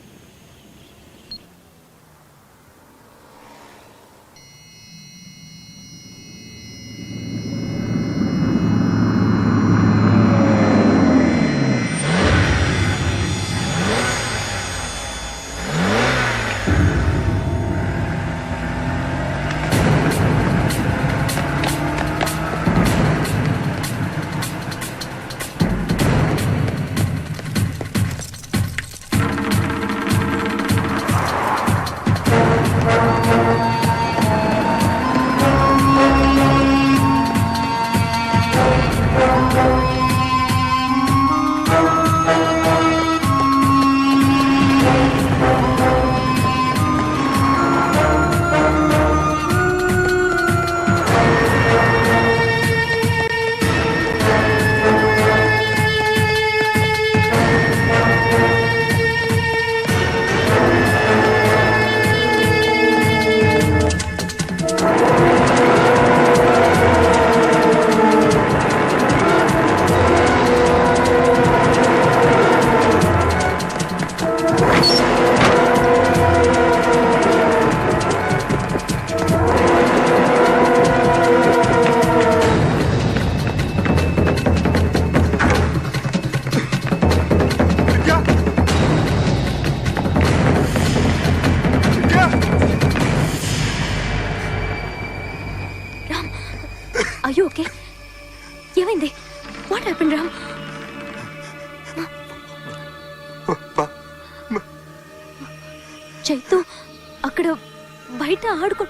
Speaker 3: అయ్యో ఓకే, ఏమైంది? What happened Ram? చైతు అక్కడ బయట ఆడుకో.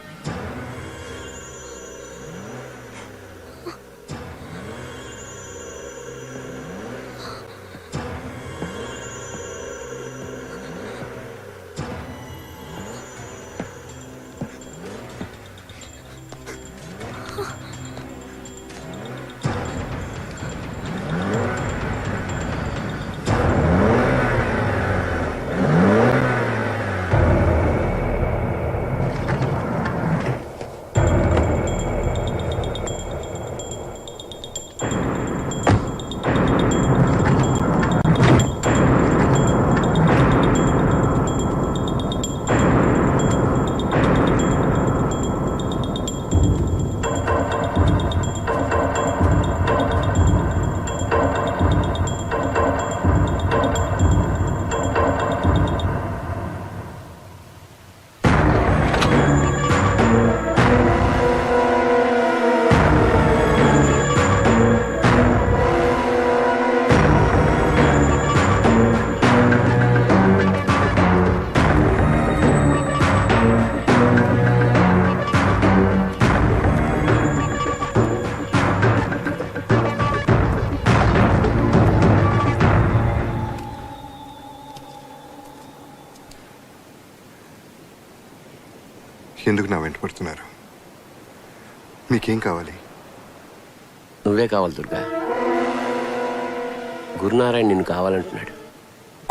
Speaker 2: ఎందుకు నా వెంట పడుతున్నారు? మీకేం కావాలి?
Speaker 12: నువ్వే కావాలి దుర్గా. గురునారాయణ నిన్ను కావాలంటున్నాడు.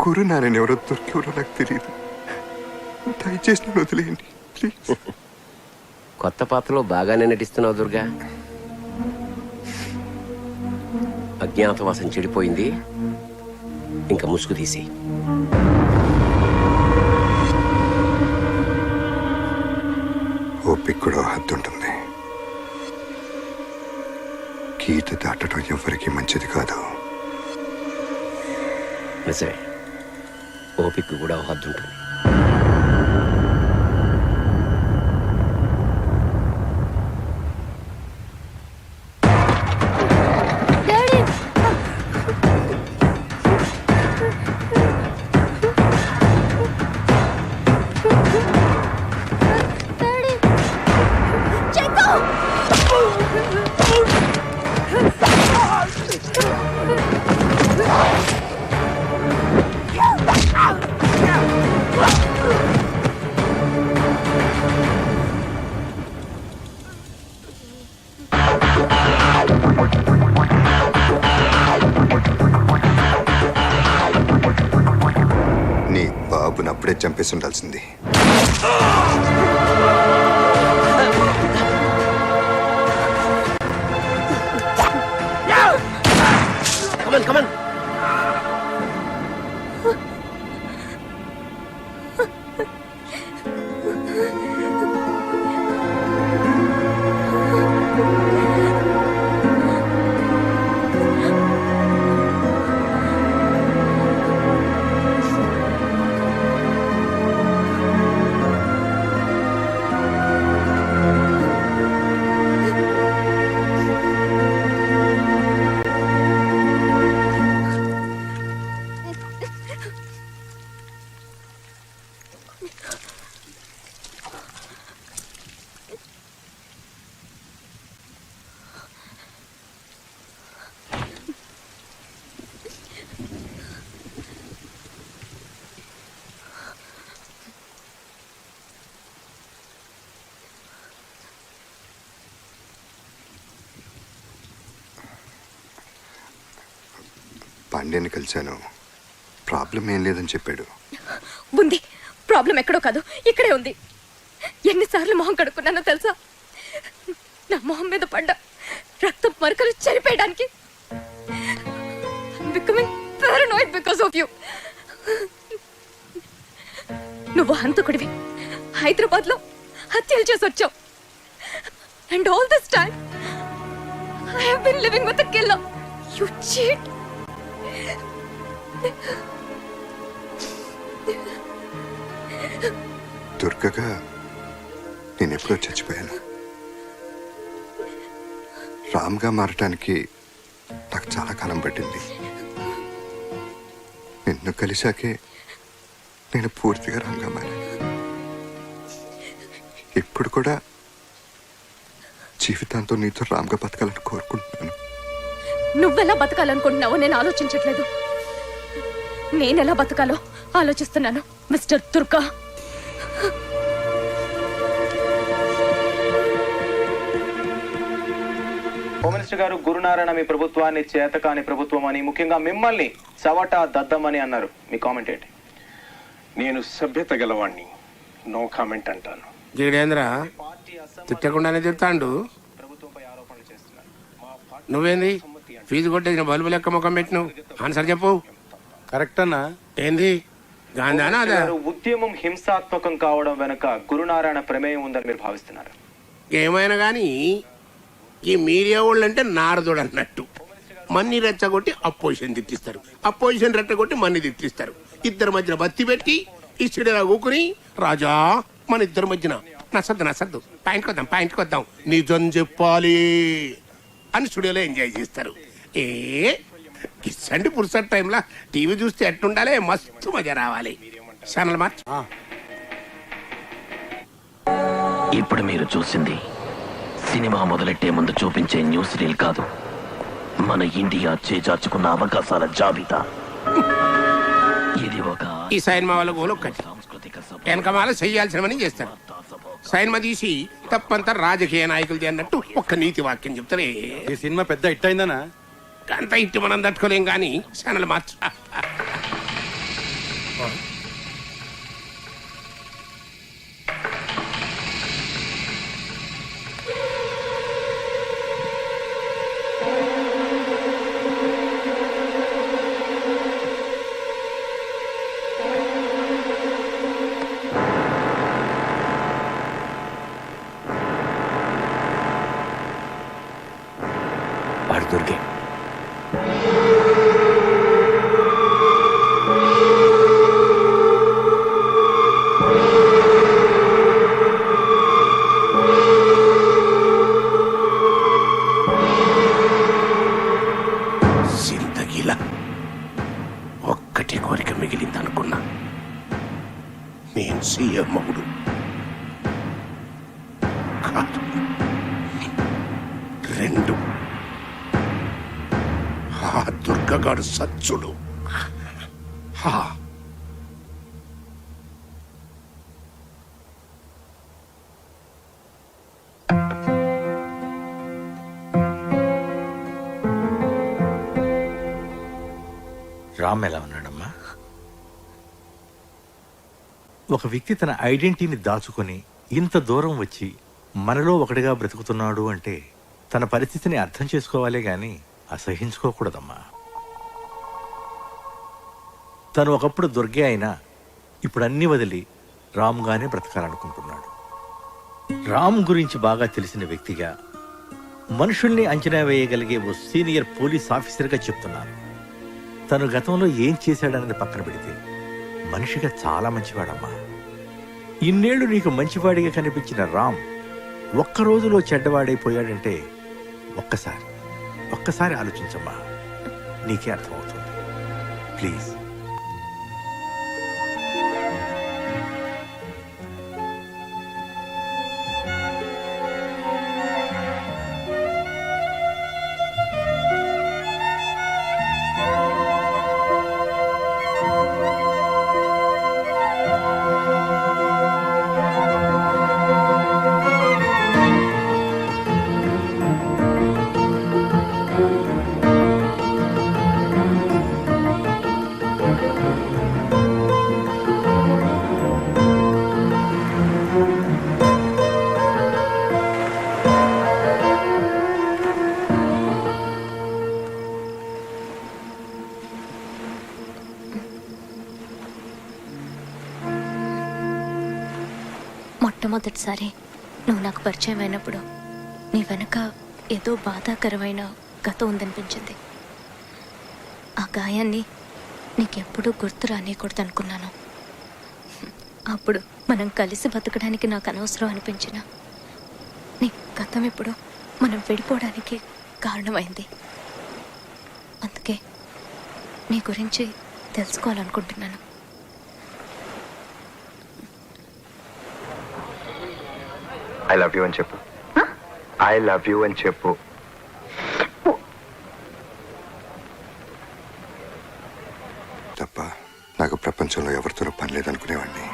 Speaker 2: గురునారాయణ ఎవరో దొరికెవరో నాకు తెలియదు. దయచేసి నన్ను వదిలేయండి ప్లీజ్.
Speaker 12: కొత్త పాత్రలో బాగానే నటిస్తున్నావు దుర్గా. అజ్ఞాతవాసం చెడిపోయింది, ఇంకా ముసుగు తీసి.
Speaker 2: ఓపిక కూడా హద్దు ఉంటుంది. గీత దాటడం ఎవరికి మంచిది కాదు.
Speaker 12: నిజమే, ఓపిక కూడా హద్దు ఉంటుంది.
Speaker 2: నీ బాబుని అప్పుడే చంపేసి ఉండాల్సింది.
Speaker 12: Come on.
Speaker 2: పాండ్యాన్ని కలిశాను. ప్రాబ్లం ఏం లేదని చెప్పాడు.
Speaker 3: ఉంది ప్రాబ్లం, ఎక్కడో కాదు ఇక్కడే ఉంది. ఎన్నిసార్లు మొహం కడుక్కున్నానో తెలుసా? నా మొహం మీద పడ్డ రక్తం మరకలు చెరిపేయడానికి. Because of you. నువ్వు హంతకుడివి, హైదరాబాద్ లో హత్యలు చేసి వచ్చావు. And all this time I have been living with a killer. You cheat.
Speaker 2: దుర్గగా నేను ఎప్పుడో చచ్చిపోయాను. రామ్గా మారటానికి నాకు చాలా కాలం పట్టింది. నిన్ను కలిశాకే నేను పూర్తిగా రామ్గా మారాను. ఇప్పుడు కూడా జీవితాంతో నీతో రామ్గా బతకాలని కోరుకుంటున్నాను.
Speaker 3: నువ్వెలా బతకాలనుకుంటున్నావో నేను ఆలోచించట్లేదు. నేనెలా బతకాలో ఆలోచిస్తున్నాను మిస్టర్ దుర్గా.
Speaker 14: హోమ్ మినిస్టర్ గారు, గురునారాయణ మీ ప్రభుత్వాన్ని చేతకాని ప్రభుత్వం అని, ముఖ్యంగా మిమ్మల్ని చవట దద్దమని అన్నారు. మీ కామెంట్ ఏంటి?
Speaker 6: నేను సభ్యత గలవాణ్ణి, నో కామెంట్ అంటాను.
Speaker 9: జీడేంద్ర తిట్టకుండానే చెప్తాండు. నువ్వేంది ఫీజు కొట్టేసిన బల్బు లెక్క ముఖం పెట్టినావు? ఆన్సర్ చెప్పు.
Speaker 15: కరెక్ట్ అన్నా.
Speaker 9: ఏంది గాంధానా అదా?
Speaker 14: ఉద్యమం హింసాత్మకం కావడం వెనుక గురునారాయణ ప్రమేయం ఉందని మీరు భావిస్తున్నారు?
Speaker 9: ఏమైనా కానీ ఈ మీడియా వాళ్ళు అంటే నారదుడు అన్నట్టు. మన్ని రెచ్చగొట్టి అపోజిషన్ తిట్టిస్తారు, అపోజిషన్ రెచ్చగొట్టి మన్ని తిట్టిస్తారు. ఇద్దరి మధ్యన బత్తి పెట్టి ఇచ్చిడేలా ఊకుని రాజా మన ఇద్దరి మధ్యన నసద్దు పాయింట్కి వద్దాం నిజం చెప్పాలి అని స్టూడియోలో ఎంజాయ్ చేస్తారు. కిస్సండి పురుసట్ టైంలో టీవీ చూస్తే ఎట్టుండాలి, మస్తు మజా రావాలి. Channel March.
Speaker 16: ఇప్పుడు మీరు చూసింది సినిమా మొదలెట్టే ముందు చూపించే న్యూస్ రీల్ కాదు, మన ఇండియా చేజార్చుకున్న అవకాశాల జాబితా. ఇది ఒక
Speaker 9: ఈ సైన్మా వాళ్ళ గోలు ఒక్కటి, వెనకమాల చెయ్యాల్సినవని చేస్తారు. సైన్మా తీసి తప్పంతా రాజకీయ నాయకులది అన్నట్టు ఒక్క నీతి వాక్యం చెప్తారే.
Speaker 15: ఈ సినిమా పెద్ద హిట్ అయిందనా?
Speaker 9: అంత ఇట్టి మనం తట్టుకోలేం కానీ ఛానల్ మార్చు.
Speaker 16: దుర్గే.
Speaker 6: జిందగీలా ఒక్కటి కోరిక మిగిలిందనుకున్నా. నేను సీఎం మగుడు కాదు, 2 ఆ దుర్గగాడు సచ్చుడు.
Speaker 7: రామ్ ఎలా ఉన్నాడమ్మా? ఒక వ్యక్తి తన ఐడెంటిటీని దాచుకొని ఇంత దూరం వచ్చి మనలో ఒకటిగా బ్రతుకుతున్నాడు అంటే తన పరిస్థితిని అర్థం చేసుకోవాలే గాని అసహించుకోకూడదమ్మా. తను ఒకప్పుడు దుర్గే అయినా ఇప్పుడు అన్ని వదిలి రామ్గానే బ్రతకాలనుకుంటున్నాడు. రామ్ గురించి బాగా తెలిసిన వ్యక్తిగా, మనుషుల్ని అంచనా వేయగలిగే ఓ సీనియర్ పోలీస్ ఆఫీసర్గా చెప్తున్నాను. తను గతంలో ఏం చేశాడన్నది పక్కన పెడితే మనిషిగా చాలా మంచివాడమ్మా. ఇన్నేళ్లు నీకు మంచివాడిగా కనిపించిన రామ్ ఒక్క రోజులో చెడ్డవాడైపోయాడంటే ఒక్కసారి ఆలోచించమ్మా, నీకే అర్థమవుతుంది. ప్లీజ్.
Speaker 3: మొట్టమొదటిసారి నువ్వు నాకు పరిచయం అయినప్పుడు నీ వెనక ఏదో బాధాకరమైన గతం ఉందనిపించింది. ఆ గాయాన్ని నీకెప్పుడూ గుర్తు రానియకూడదు అనుకున్నాను. అప్పుడు మనం కలిసి బతకడానికి నాకు అనవసరం అనిపించిన నీ గతం ఇప్పుడు మనం విడిపోవడానికి కారణమైంది. అందుకే నీ గురించి తెలుసుకోవాలనుకుంటున్నాను.
Speaker 2: ఐ లవ్ యూ అని చెప్పు. ఐ లవ్ యూ అని చెప్పు. తప్ప నాకు ప్రపంచంలో ఎవరితోనూ పని లేదనుకునేవాడిని.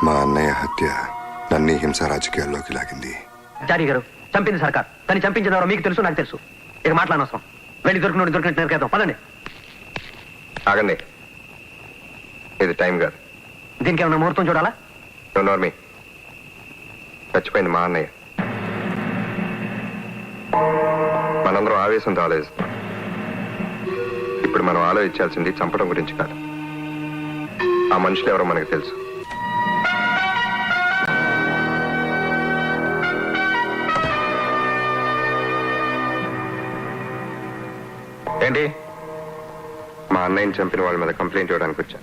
Speaker 2: మా అన్నయ్య హత్య నన్ను హింస రాజకీయాల్లోకి లాగింది.
Speaker 17: జారీ గారు, చంపింది సర్కార్. దాన్ని చంపించినారో మీకు తెలుసు, నాకు తెలుసు. ఇక మాట్లాడనవసరం. వెళ్ళి దొరికినట్టు నరికేద్దాం. పదండి.
Speaker 2: ఆగండి, ఇది టైం కాదు.
Speaker 17: దీనికి ఏమన్నా ముహూర్తం చూడాలా?
Speaker 2: నోర్మి, చచ్చిపోయింది మా అన్నయ్య. మనందరం ఆవేశంతో ఆలోచిస్తాం. ఇప్పుడు మనం ఆలోచించాల్సింది చంపడం గురించి కాదు. ఆ మనుషులు ఎవరో మనకు తెలుసు. ఏంటి? మా అన్నయ్యని చంపిన వాళ్ళ మీద కంప్లైంట్ ఇవ్వడానికి వచ్చా.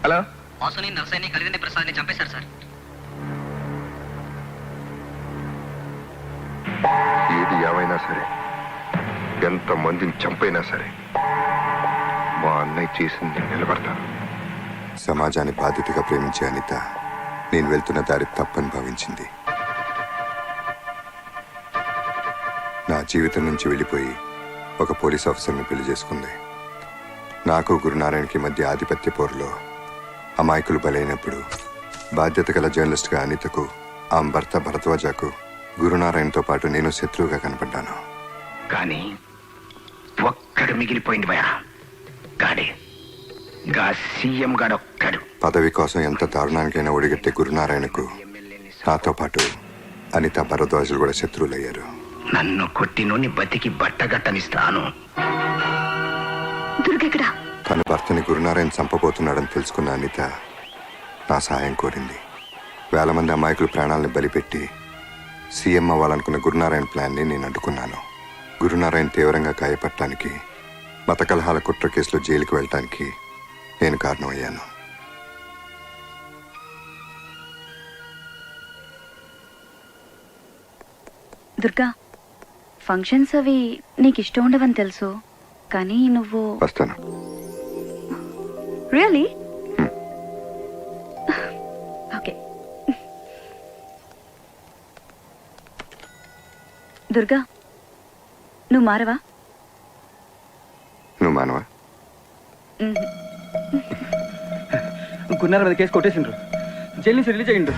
Speaker 2: హలో,
Speaker 10: వాసుని నర్సయ్యని కలివింది ప్రసాద్ని చంపేశారు సార్.
Speaker 2: ఏది ఏమైనా సరే, ఎంత మందిని చంపైనా సరే, మా అన్నయ్య చేసింది నిలబడతాను. సమాజాన్ని బాధ్యతగా ప్రేమించే అనిత నేను వెళ్తున్న దారి తప్పని భావించింది. నా జీవితం నుంచి వెళ్ళిపోయి ఒక పోలీస్ ఆఫీసర్ని పెళ్లి చేసుకుంది. నాకు గురునారాయణకి మధ్య ఆధిపత్య పోరులో అమాయకులు బలైనప్పుడు బాధ్యత గల జర్నలిస్ట్గా అనితకు, ఆమె భర్త భరద్వాజకు గురునారాయణతో పాటు నేను శత్రువుగా కనపడ్డాను.
Speaker 16: కానీ ఒక్కడు మిగిలిపోయింది భయ. గాడి గా సీఎం గడొక్కడు.
Speaker 2: పదవి కోసం ఎంత దారుణానికైనా ఒడిగట్టే గురునారాయణకు నాతో పాటు అనిత భరద్వాజులు కూడా శత్రువులయ్యారు.
Speaker 16: నన్ను కొట్టినోని బతికి బట్టగట్టనిస్తాను.
Speaker 3: దుర్గెక్కడా?
Speaker 2: తన భర్తని గురునారాయణ చంపబోతున్నాడని తెలుసుకున్న అనిత నా సహాయం కోరింది. వేల మంది అమాయకులు ప్రాణాలను బలిపెట్టి సీఎం అవ్వాలనుకున్న గురునారాయణ ప్లాన్ని నేను అడ్డుకున్నాను. గురునారాయణ తీవ్రంగా గాయపడటానికి, మత కలహాల కుట్ర కేసులో జైలుకి వెళ్ళటానికి నేను కారణమయ్యాను.
Speaker 18: దుర్గా, ఫంక్షన్స్ అవి నీకు ఇష్టం ఉండవని తెలుసు, కానీ నువ్వు
Speaker 2: వస్తాను.
Speaker 18: రియలీ? ఓకే. దుర్గా, నువ్వు మారవా?
Speaker 2: నువ్వు మానవా?
Speaker 10: గురునారాయణ మీద కేసు కొట్టేసిండ్రు, జైలు నుంచి రిలీజ్ అయ్యిండ్రు.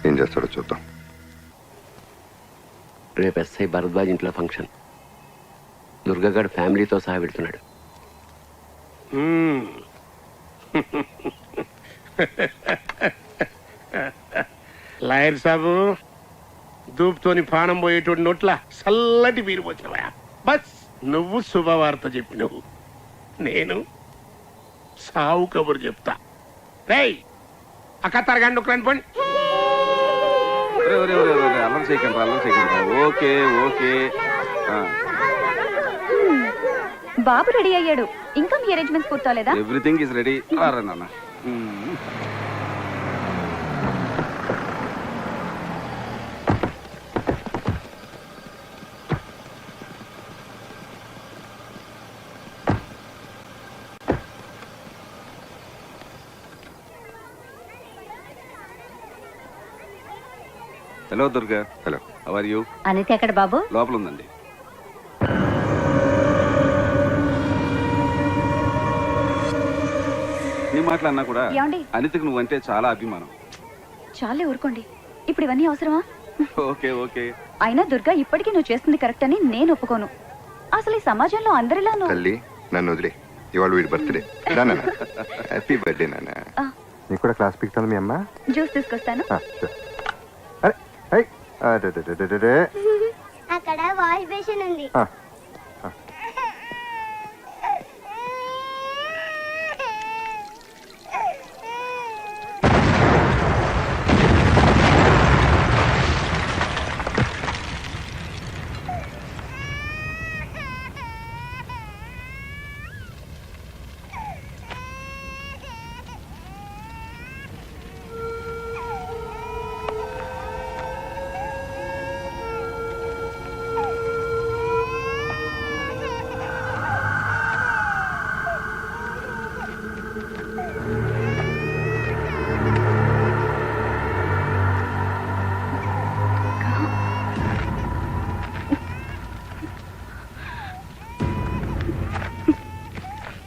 Speaker 2: ఏం చేస్తాడో చూద్దాం.
Speaker 12: రేపు ఎస్ఐ భరద్వాజ్ ఇంట్లో ఫంక్షన్. దుర్గగాడు ఫ్యామిలీతో సహా పెడుతున్నాడు.
Speaker 9: లాయర్ సాబు, దూపుతోని పానం పోయేటోడి నోట్ల చల్లటి మీరు పోతున్నావా? బస్ నువ్వు శుభవార్త చెప్పినవు, నేను సావు కబురు చెప్తా. రేయ్ అక్క తరగండి ఒక రండి పండి.
Speaker 15: అల్లం చేయకండి. Okay okay.
Speaker 18: బాబు రెడీ అయ్యాడు, ఇంకా మీ అరేంజ్మెంట్స్ పూర్తవలేదా?
Speaker 15: Everything is ready. నాన్న hello Durga.
Speaker 2: Hello,
Speaker 15: how are you?
Speaker 18: Anitha ఎక్కడ బాబు?
Speaker 15: లోపల ఉందండి. నీ మాటలన్నా కూడా
Speaker 18: ఏమండి?
Speaker 15: అనితకు నువ్వంటే చాలా అభిమానం.
Speaker 18: చాలే ఊరుకోండి, ఇప్పుడు ఇవన్నీ అవసరమా?
Speaker 15: Okay okay.
Speaker 18: అయినా దుర్గా, ఇప్పటికీ నువ్వు చేస్తుంది కరెక్ట్ అని నేను ఒప్పుకోను. అసలు ఈ సమాజంలో అందరిలా
Speaker 2: తల్లి నన్ను వదిలే. ఇవాళ వీడి బర్త్డే. హ్యాపీ బర్త్డే నాన్న. నీకు కూడా క్లాస్ పిక్తాను మీ అమ్మ.
Speaker 18: జ్యూస్ తీసుకొస్తాను.
Speaker 4: అక్కడ వాష్ బేసిన్ ఉంది.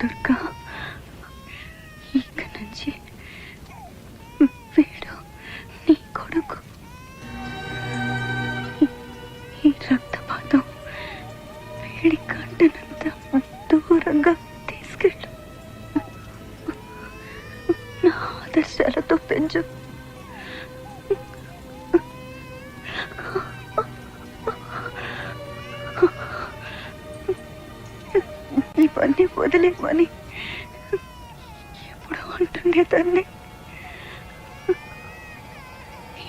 Speaker 18: దుర్గా, ఇక నుంచి వీడు నీ కొడుకు. ఈ రక్తపాతం వేడి కంటనంత దూరంగా తీసుకెళ్ళు. నా ఆదర్శాలతో పెంచు. ఇవన్నీ వదిలేమని ఎప్పుడు అంటుండేదాన్ని.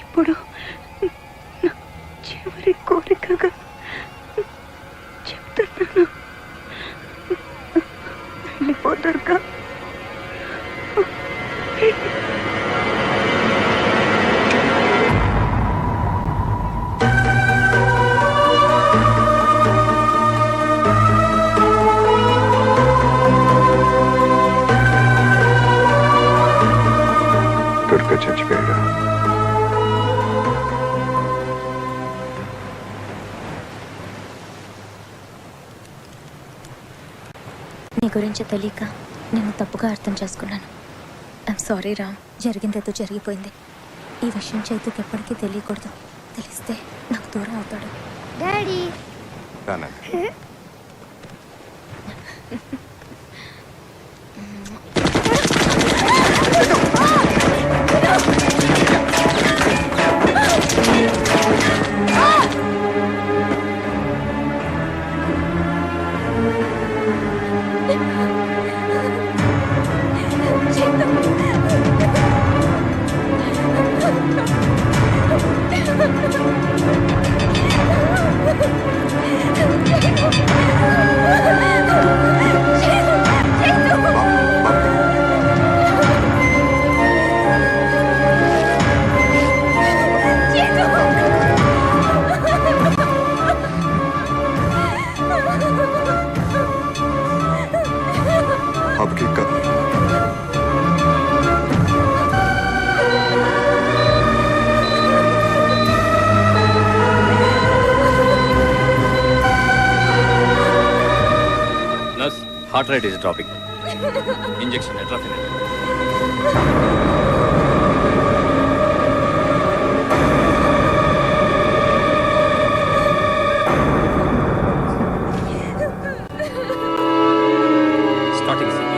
Speaker 18: ఇప్పుడు నా చివరి కోరికగా చెప్తున్నాను, వెళ్ళిపో దుర్గా.
Speaker 2: దుర్గా చచ్చిపోయాడు.
Speaker 3: నీ గురించి తెలియక నేను తప్పుగా అర్థం చేసుకున్నాను. I'm sorry Ram. జరిగిందేదో జరిగిపోయింది. ఈ విషయం చైతుకి ఎప్పటికీ తెలియకూడదు. తెలిస్తే నాకు దూరం అవుతాడు.
Speaker 4: డాడీ,
Speaker 2: బాబుకి కాదు.
Speaker 19: Nurse, heart rate is dropping. Injection atropine. Starting CP.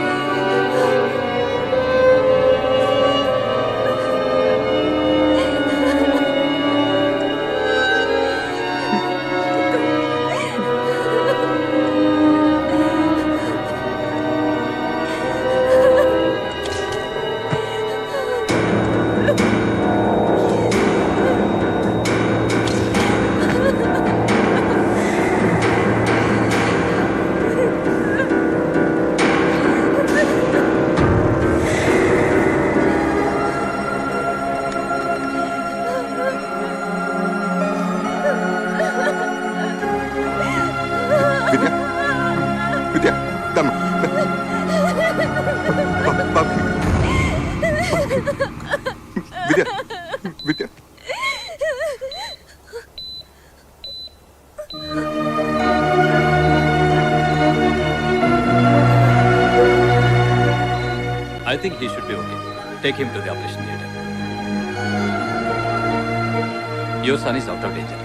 Speaker 2: Vidya Vidya దమ్మ బాబుకి విద్య విద్య
Speaker 19: I think he should be okay. Take him to the operation theatre. Your son is out of danger.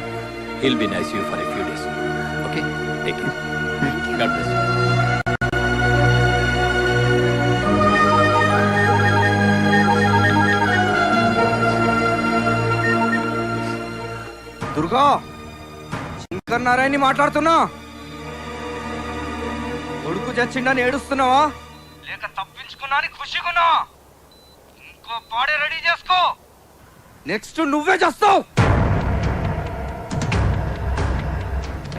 Speaker 19: He'll be in ICU for a few days. Okay? Take care. God bless you.
Speaker 10: Durga, Shankar నారాయణని మాట్లాడుతున్నా. కొడుకు చచ్చిండని ఏడుస్తున్నావా లేక తప్పించుకున్నా అని ఖుషిగున్నా? ఇంకో body ready చేసుకో, next నువ్వే చేస్తావు.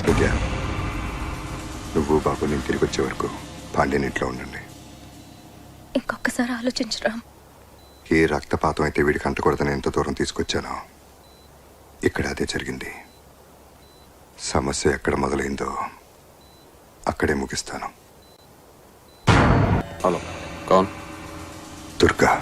Speaker 2: విద్య, నువ్వు బాబు నేను తిరిగి వచ్చే వరకు పాండ్యన్ ఇంట్లో ఉండండి.
Speaker 3: ఇంకొకసారి ఆలోచించు రామ్.
Speaker 2: ఏ రక్తపాతం అయితే వీడికి అంటకూడదని ఎంత దూరం తీసుకొచ్చానో ఇక్కడ అదే జరిగింది. సమస్య ఎక్కడ మొదలైందో అక్కడే ముగిస్తాను.
Speaker 15: హలో, కౌన్?
Speaker 2: దుర్గా.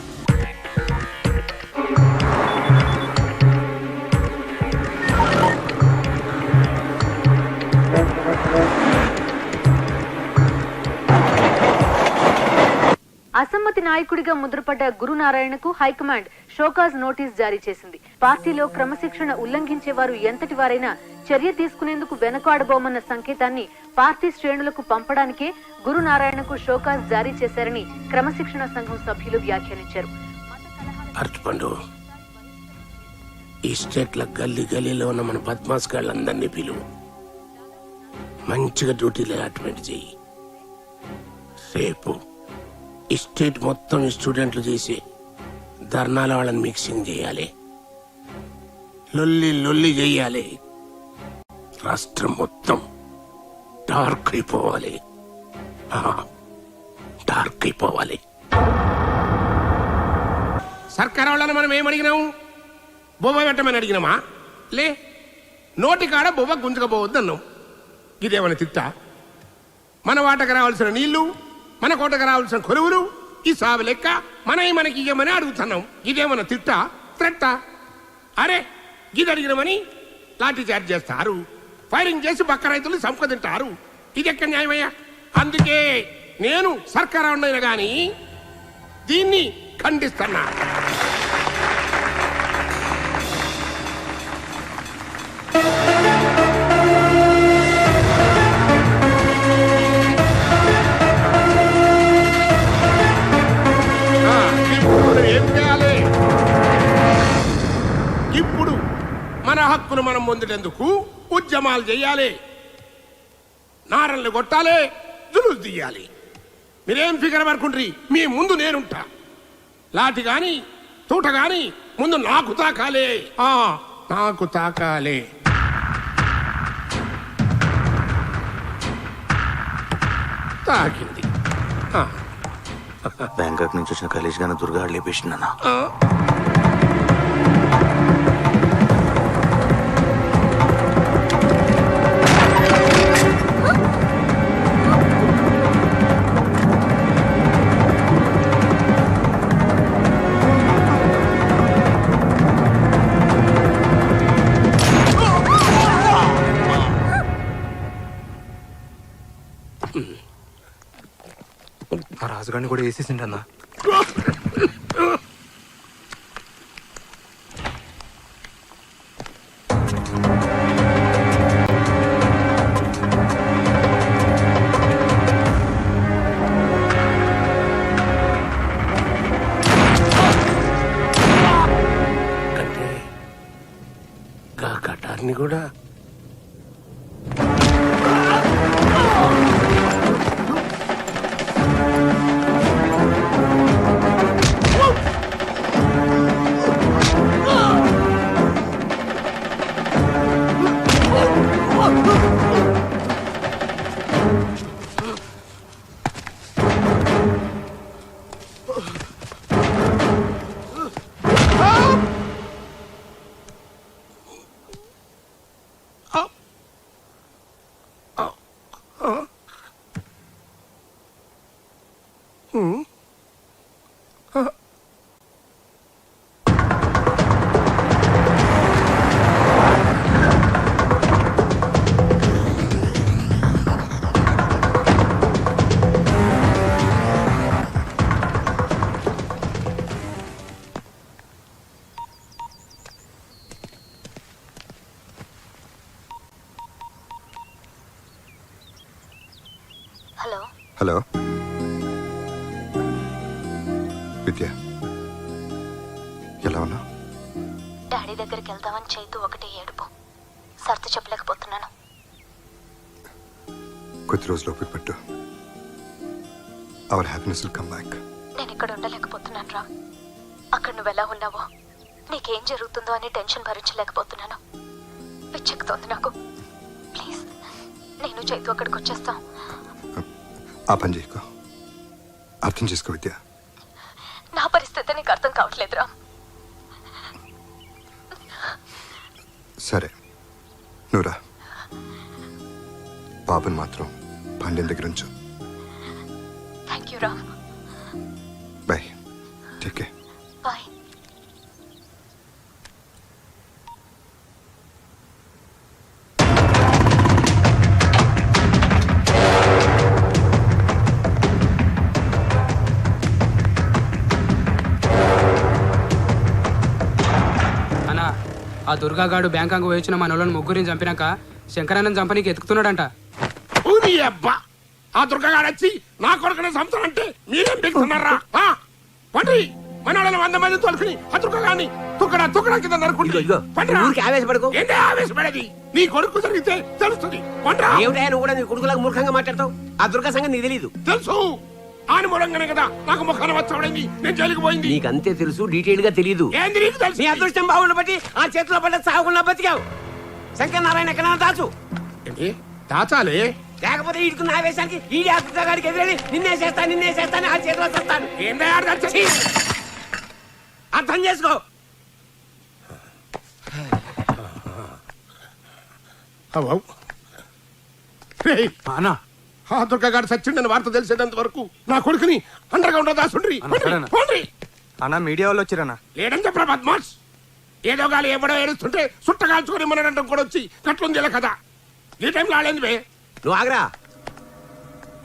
Speaker 11: అసమ్మతి నాయకుడిగా ముద్రపడ్డ గురునారాయణకు హైకమాండ్ షోకాజ్ నోటీస్ జారీ చేసింది. పార్టీలో క్రమశిక్షణ ఉల్లంఘించే వారు ఎంతటి వారైనా చర్య తీసుకునేందుకు వెనకాడబోమన్న సంకేతాన్ని పార్టీ శ్రేణులకు పంపడానికే గురునారాయణకు షోకాజ్ జారీ చేశారని క్రమశిక్షణ సంఘం సభ్యులు వ్యాఖ్యానించారు.
Speaker 9: అర్చుపండు, ఈ స్టేట్ల గల్లీ గల్లీలో ఉన్న మన బద్మాస్ గాళ్ళందరినీ పిలువు, మంచిగా డ్యూటీలు అలాట్మెంట్ చెయ్యి. రేపు ఈ స్టేట్ మొత్తం ఈ స్టూడెంట్లు చేసి ధర్నాల వాళ్ళని మిక్సింగ్ చేయాలి, లొల్లి లొల్లి చేయాలి. రాష్ట్రం మొత్తం డార్క్ అయిపోవాలి, డార్క్ అయిపోవాలి. సర్కార్ వాళ్ళని మనం ఏమడిగినాము? బొబ్బ పెట్టమని అడిగినామా? లే, నోటి కాడ బొబ్బ గుంజుకపోవద్దు అన్నాం. ఇదేమన్నా తిట్టా? మన వాటకు రావాల్సిన నీళ్లు, మన కోటకు రావాల్సిన కొలువులు, ఈ సాగు లెక్క మనకి ఇయ్యమని అడుగుతున్నాం. ఇదేమన్నా తిట్టా? త్రెట్టా? అరే, ఇది అడిగినమని లాఠీ చార్జ్ చేస్తారు, ఫైరింగ్ చేసి పక్క రైతులు సంపద తింటారు. ఇది ఎక్కడ న్యాయమయ్యా? అందుకే నేను సర్కార్ ఉండైనా గాని దీన్ని ఖండిస్తున్నా. హక్కును మనం పొందేందుకు ఉద్యమాలు చేయాలి, నారల్ని కొట్టాలి, జులుసు తీయాలి. మీరేం ఫిగర్ పడుకుండ్రి, మీ ముందు నేనుంటా. లాటి గాని తూట గాని ముందు నాకు తాకాలే, నాకు తాకాలే. తాకింది.
Speaker 17: బ్యాంకాక్ నుంచి వచ్చిన ఖలీజ్ గానే దుర్గా లేపేసిందన్నా.
Speaker 1: ఆ రాజుగారిని కూడా వేసేసిండన్నా.
Speaker 9: కటార్ని కూడా
Speaker 2: హలో విద్య, ఎలా ఉన్నా?
Speaker 3: డాడీ దగ్గరికి వెళ్దామని చైతు ఒకటే ఏడుపు, సర్ది చెప్పలేకపోతున్నాను.
Speaker 2: కొద్ది రోజులు ఓపిక పట్టు. Our happiness will come back.
Speaker 3: నేను ఇక్కడ ఉండలేకపోతున్నాను రా. అక్కడ నువ్వు ఎలా ఉన్నావో, నీకేం జరుగుతుందో అని టెన్షన్ భరించలేకపోతున్నాను. పిచ్చెక్కుతోంది నాకు. ప్లీజ్, నేను చైతు అక్కడికి వచ్చేస్తాం.
Speaker 2: ఆ పని చేయకు. అర్థం చేసుకో విద్య.
Speaker 3: నా పరిస్థితి నీకు అర్థం కావట్లేదురా.
Speaker 2: సరే, నువ్వురా. పాపను మాత్రం పాండ్యం దగ్గర ఉంచు.
Speaker 3: థ్యాంక్ యూ రా.
Speaker 2: బాయ్. Take care.
Speaker 3: బాయ్.
Speaker 20: ఆ దుర్గాగాడు బ్యాంకాంగ్ వచ్చిన మన వాళ్ళని ముగ్గురిని చంపినాక శంకరానంద్ చంపనీకి ఎత్తుకుతున్నాడంట.
Speaker 9: అబ్బా, ఆ దుర్గాగాడు వచ్చి నా కొడుకునే చంపుతానంటే మీరేం పెడుతున్నారా? పండ్రి, మన వాళ్ళని 100 మంది తోలుకుని ఆ దుర్గాగాడిని తుక్కడా తుక్కడా కింద నరుకుంటుంది.
Speaker 12: ఆవేశపడకు.
Speaker 9: ఏంటి ఆవేశపడేది? నీ కొడుకు జరిగితే తెలుస్తుంది.
Speaker 12: ఏమిటా నువ్వు కూడా నీ కొడుకులకు మూర్ఖంగా మాట్లాడతావు? ఆ దుర్గా సంగతి నీకు తెలీదు.
Speaker 9: తెలుసు. ఆని మూలంగానే కదా నాకు ముఖాన్ని వచ్చాడైంది, నేను జైలుకి పోయింది.
Speaker 12: నీకు అంతే తెలుసు, డీటెయిల్ గా తెలీదు.
Speaker 9: ఏంది నీకు తెలుసు?
Speaker 12: నీ అదృష్టం బాగుండ బట్టి ఆ చేతిలో పడ్డ సాగుకుండా బతికావు. శంకర్ నారాయణ ఎక్కడ దాచు.
Speaker 9: ఏంటి దాచాలి?
Speaker 12: లేకపోతే ఇటుకున్న ఆవేశానికి ఈ గారికి ఎదురని నిన్నే చేస్తాను ఆ చేతిలో చేస్తాను. అర్థం చేసుకో.
Speaker 9: ఆ దుర్గాగాడు సచ్చిండని వార్త తెలిసేటంత వరకు నా కొడుకుని అండర్ గ్రౌండ్ లో దాచుండ్రి.
Speaker 1: అన్న మీడియా వాళ్ళు వచ్చిరన్నా.
Speaker 9: లేదని చెప్పరా బద్మాష్. ఏదో గాలి ఎవడో ఏడుస్తుంటే సుట్ట కాల్చుకొని మనడం కూడా వచ్చి కట్లుంది ఇలా కదా. ఈ టైంలో ఆడేంది బే?
Speaker 12: నువ్వు ఆగరా,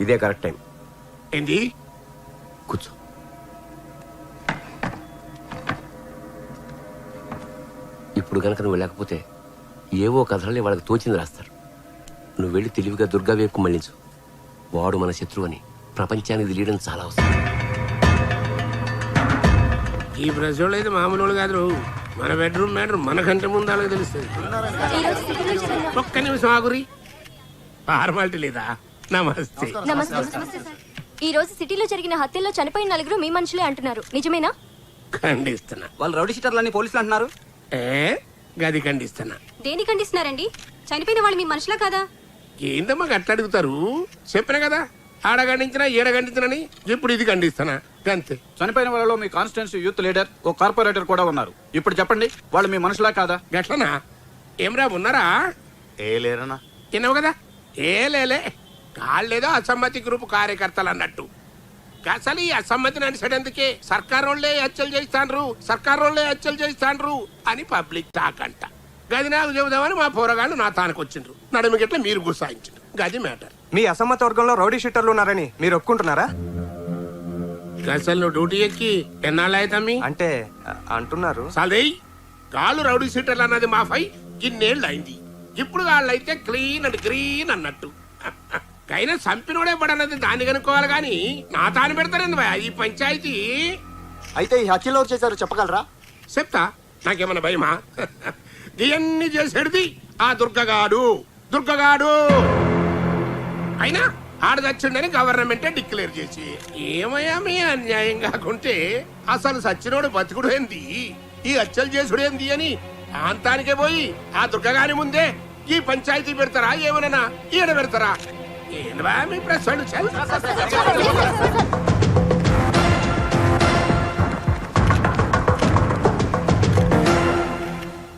Speaker 12: ఇదే కరెక్ట్ టైం.
Speaker 9: ఏంది?
Speaker 12: కూర్చో. ఇప్పుడు కనుక నువ్వు లేకపోతే ఏవో కథలని వాళ్ళకి తోచింది రాస్తారు. నువ్వు వెళ్ళి తెలివిగా దుర్గా వైపు మళ్ళించు. వాడు మన శత్రువు అని ప్రపంచానికి తెలియడం చాలా అవసరం.
Speaker 9: ఈ ప్రజలు అయితే మామూలు కాదు. మన బెడ్రూమ్ మ్యాటర్ మనకంటే ముందు అలాగే తెలుస్తుంది. ఒక్క నిమిషం ఆగురి, ఫార్మాలిటీ లేదా? నమస్తే.
Speaker 8: నమస్తే. ఈ రోజు సిటీలో జరిగిన హత్యల్లో చనిపోయిన 4 మీ మనుషులే అంటున్నారు, నిజమేనా?
Speaker 9: ఖండిస్తున్నా.
Speaker 10: వాళ్ళు రౌడీ షీటర్లని పోలీసులు అంటున్నారు.
Speaker 9: గది ఖండిస్తున్నా.
Speaker 8: దేని ఖండిస్తున్నారండి? చనిపోయిన వాళ్ళు మీ మనుషులా కాదా?
Speaker 9: ఏందమ్మా గట్ల అడుగుతారు? చెప్పిన కదా, ఆడ ఖండించినా ఈడ ఖండించినని. ఇప్పుడు ఇది ఖండిస్తానా అంతే.
Speaker 15: చనిపోయిన వాళ్ళలో మీ కాన్స్టిట్యూన్సీ యూత్ లీడర్ ఓ కార్పొరేటర్ కూడా ఉన్నారు. ఇప్పుడు చెప్పండి, వాళ్ళు మీ మనుషులా కాదా?
Speaker 9: గట్లనా? ఏమరా ఉన్నారా?
Speaker 7: ఏ లేరన్నా.
Speaker 9: తినవు కదా? ఏ లేలే, కాళ్ళేదో అసమ్మతి గ్రూప్ కార్యకర్తలు అన్నట్టు. అసలు ఈ అసమ్మతిని అనిసడేందుకే సర్కారోళ్ళే హత్యలు చేస్తాండ్రు అని పబ్లిక్ టాక్ అంట. గది నాకు చెబుదామని మా పోరగాళ్ళు నా తానికి వచ్చిండ్రు. నడుము గిట్ల మీరు గుసాయించారు. గది మ్యాటర్.
Speaker 1: మీ అసమ్మత వర్గంలో రౌడీ షీటర్లు ఉన్నారని మీరు ఒప్పుకుంటున్నారా?
Speaker 9: అసలు నువ్వు డ్యూటీ ఎక్కి ఎన్నాళ్ళైతమ్మి
Speaker 1: అంటే అంటున్నారు.
Speaker 9: సదేయ్ కాళ్ళు రౌడీ షీటర్లు అన్నది మాఫై ఇన్నేళ్ళు అయింది. ఇప్పుడు వాళ్ళైతే క్లీన్ అండ్ గ్రీన్ అన్నట్టు. కైనా సంపినోడే పడన్నది దాన్ని కనుక్కోవాలి కానీ నా తాను పెడతారండి ఈ పంచాయతీ.
Speaker 1: అయితే ఈ హత్యలు ఎవరు చేశారో చెప్పగలరా?
Speaker 9: చెప్తా, నాకేమన్నా భయమా? ఇవన్నీ చేసేది ఆ దుర్గగాడు. అయినా ఆడ చచ్చిండని గవర్నమెంటే డిక్లేర్ చేసి ఏమయ్యా మీ అన్యాయం కాకుంటే అసలు సచ్చినోడు బతుకుడు ఏంది, ఈ హత్యలు చేసుడు ఏంది అని ప్రాంతానికే పోయి ఆ దుర్గగాని ముందే ఈ పంచాయతీ పెడతారా? ఏమన్నా ఈడ పెడతారా? ఏందా మీ ప్రశ్నలు?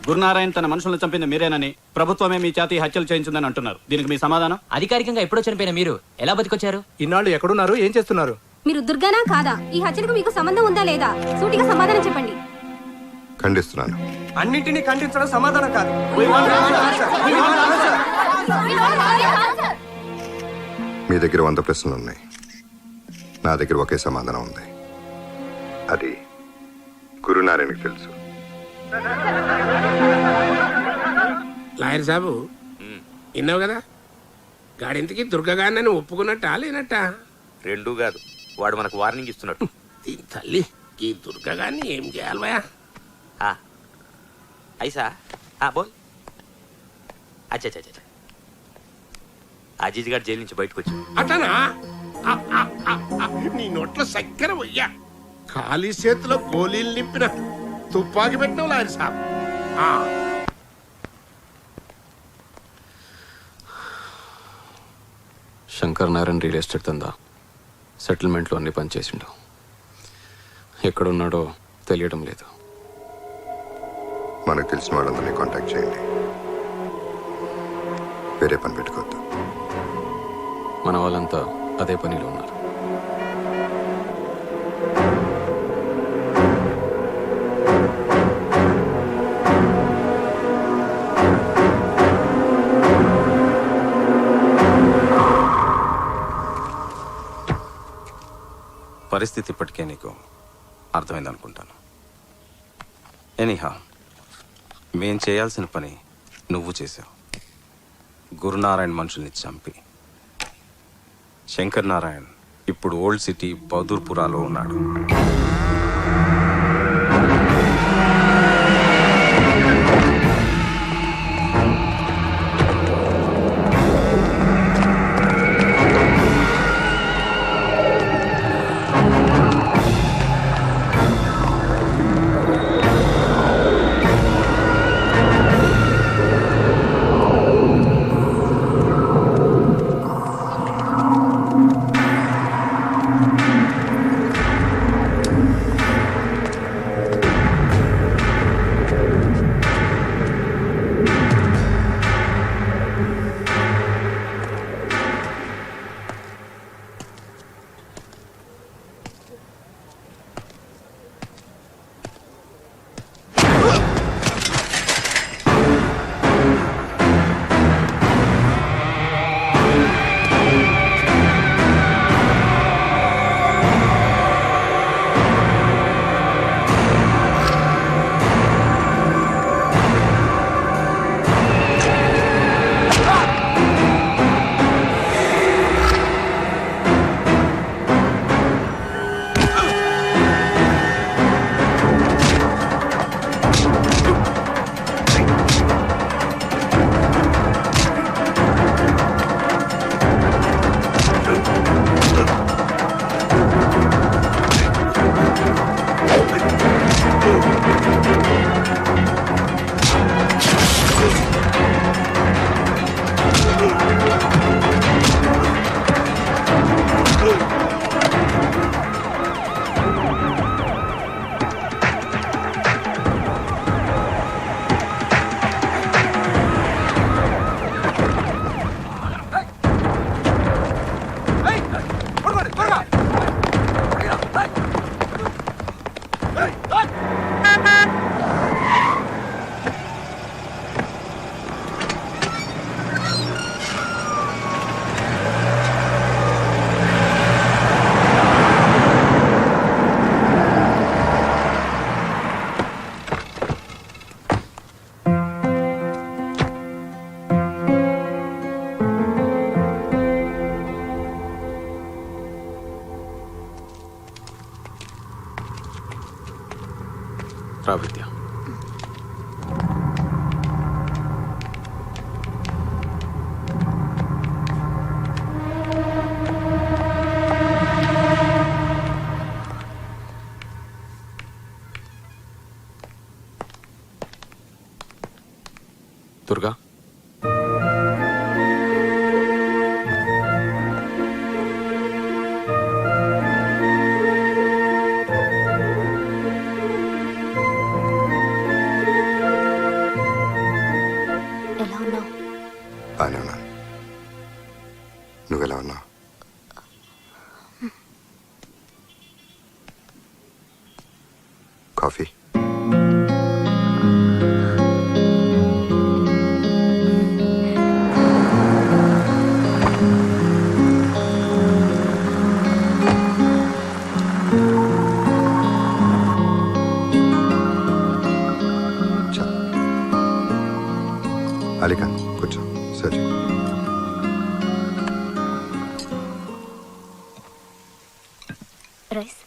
Speaker 15: గురునారాయణ తన మనుషులను చంపింది మీరేనని, ప్రభుత్వమే మీ చేతి హత్యలు చేయించిందని అంటున్నారు. దీనికి మీ సమాధానం?
Speaker 17: అధికారికంగా ఎప్పుడో చనిపోయిన మీరు ఎలా బతికొచ్చారు?
Speaker 1: ఇన్నాళ్ళు ఎక్కడున్నారు? ఏం చేస్తున్నారు?
Speaker 8: మీరు దుర్గానా కాదా? ఈ హత్యకు మీకు సంబంధం ఉందా లేదా? సూటిగా సమాధానం చెప్పండి.
Speaker 2: ఖండిస్తున్నాను.
Speaker 1: అన్నింటినీ ఖండించడం సమాధానం కాదు.
Speaker 2: మీ దగ్గర 100 ప్రశ్నలు ఉన్నాయి, నా దగ్గర ఒకే సమాధానం ఉంది. అది గురునారాయణకి తెలుసు.
Speaker 9: లాయర్ సాబు విన్నావు కదా, గాడింతకి దుర్గగాన్ని ఒప్పుకున్నట్టా లేనట్టా?
Speaker 7: రెండూ కాదు, వాడు మనకు వార్నింగ్ ఇస్తున్నట్టు.
Speaker 9: దీని తల్లి, ఈ దుర్గగాన్ని ఏం చేయాలి భయా?
Speaker 7: ఐసా బోల్. అచ్చా అజీజ్ గారు జైలు నుంచి బయటకు వచ్చి
Speaker 9: అతనా? నీ నోట్లో చక్కెర పోయ్యా, ఖాళీ చేతిలో గోళీలు నింపిన తుపాకి పెట్టినావు లాయర్ సాబ్.
Speaker 21: శంకర్ నారాయణ రియల్ ఎస్టేట్ దందా సెటిల్మెంట్లో అన్ని పనిచేసిండు. ఎక్కడున్నాడో తెలియడం లేదు.
Speaker 2: మనకు తెలిసిన వాళ్ళందరినీ కాంటాక్ట్ చేయండి, వేరే పని పెట్టుకోవద్దు.
Speaker 21: మన వాళ్ళంతా అదే పనిలో ఉన్నారు.
Speaker 15: పరిస్థితి ఇప్పటికే నీకు అర్థమైందనుకుంటాను. ఎనీహా, మేం చేయాల్సిన పని నువ్వు చేసావు. గురునారాయణ మనుషుల్ని చంపి. శంకర్ నారాయణ్ ఇప్పుడు ఓల్డ్ సిటీ బౌదూర్పురాలో ఉన్నాడు.
Speaker 21: రా విద్య. దుర్గా,
Speaker 3: ఎలా ఉన్నావు?
Speaker 2: బాగానే ఉన్నాను. నువ్వెలా ఉన్నావు? కాఫీ? అలీఖాన్ కూర్చో. సరే,
Speaker 3: రైస్.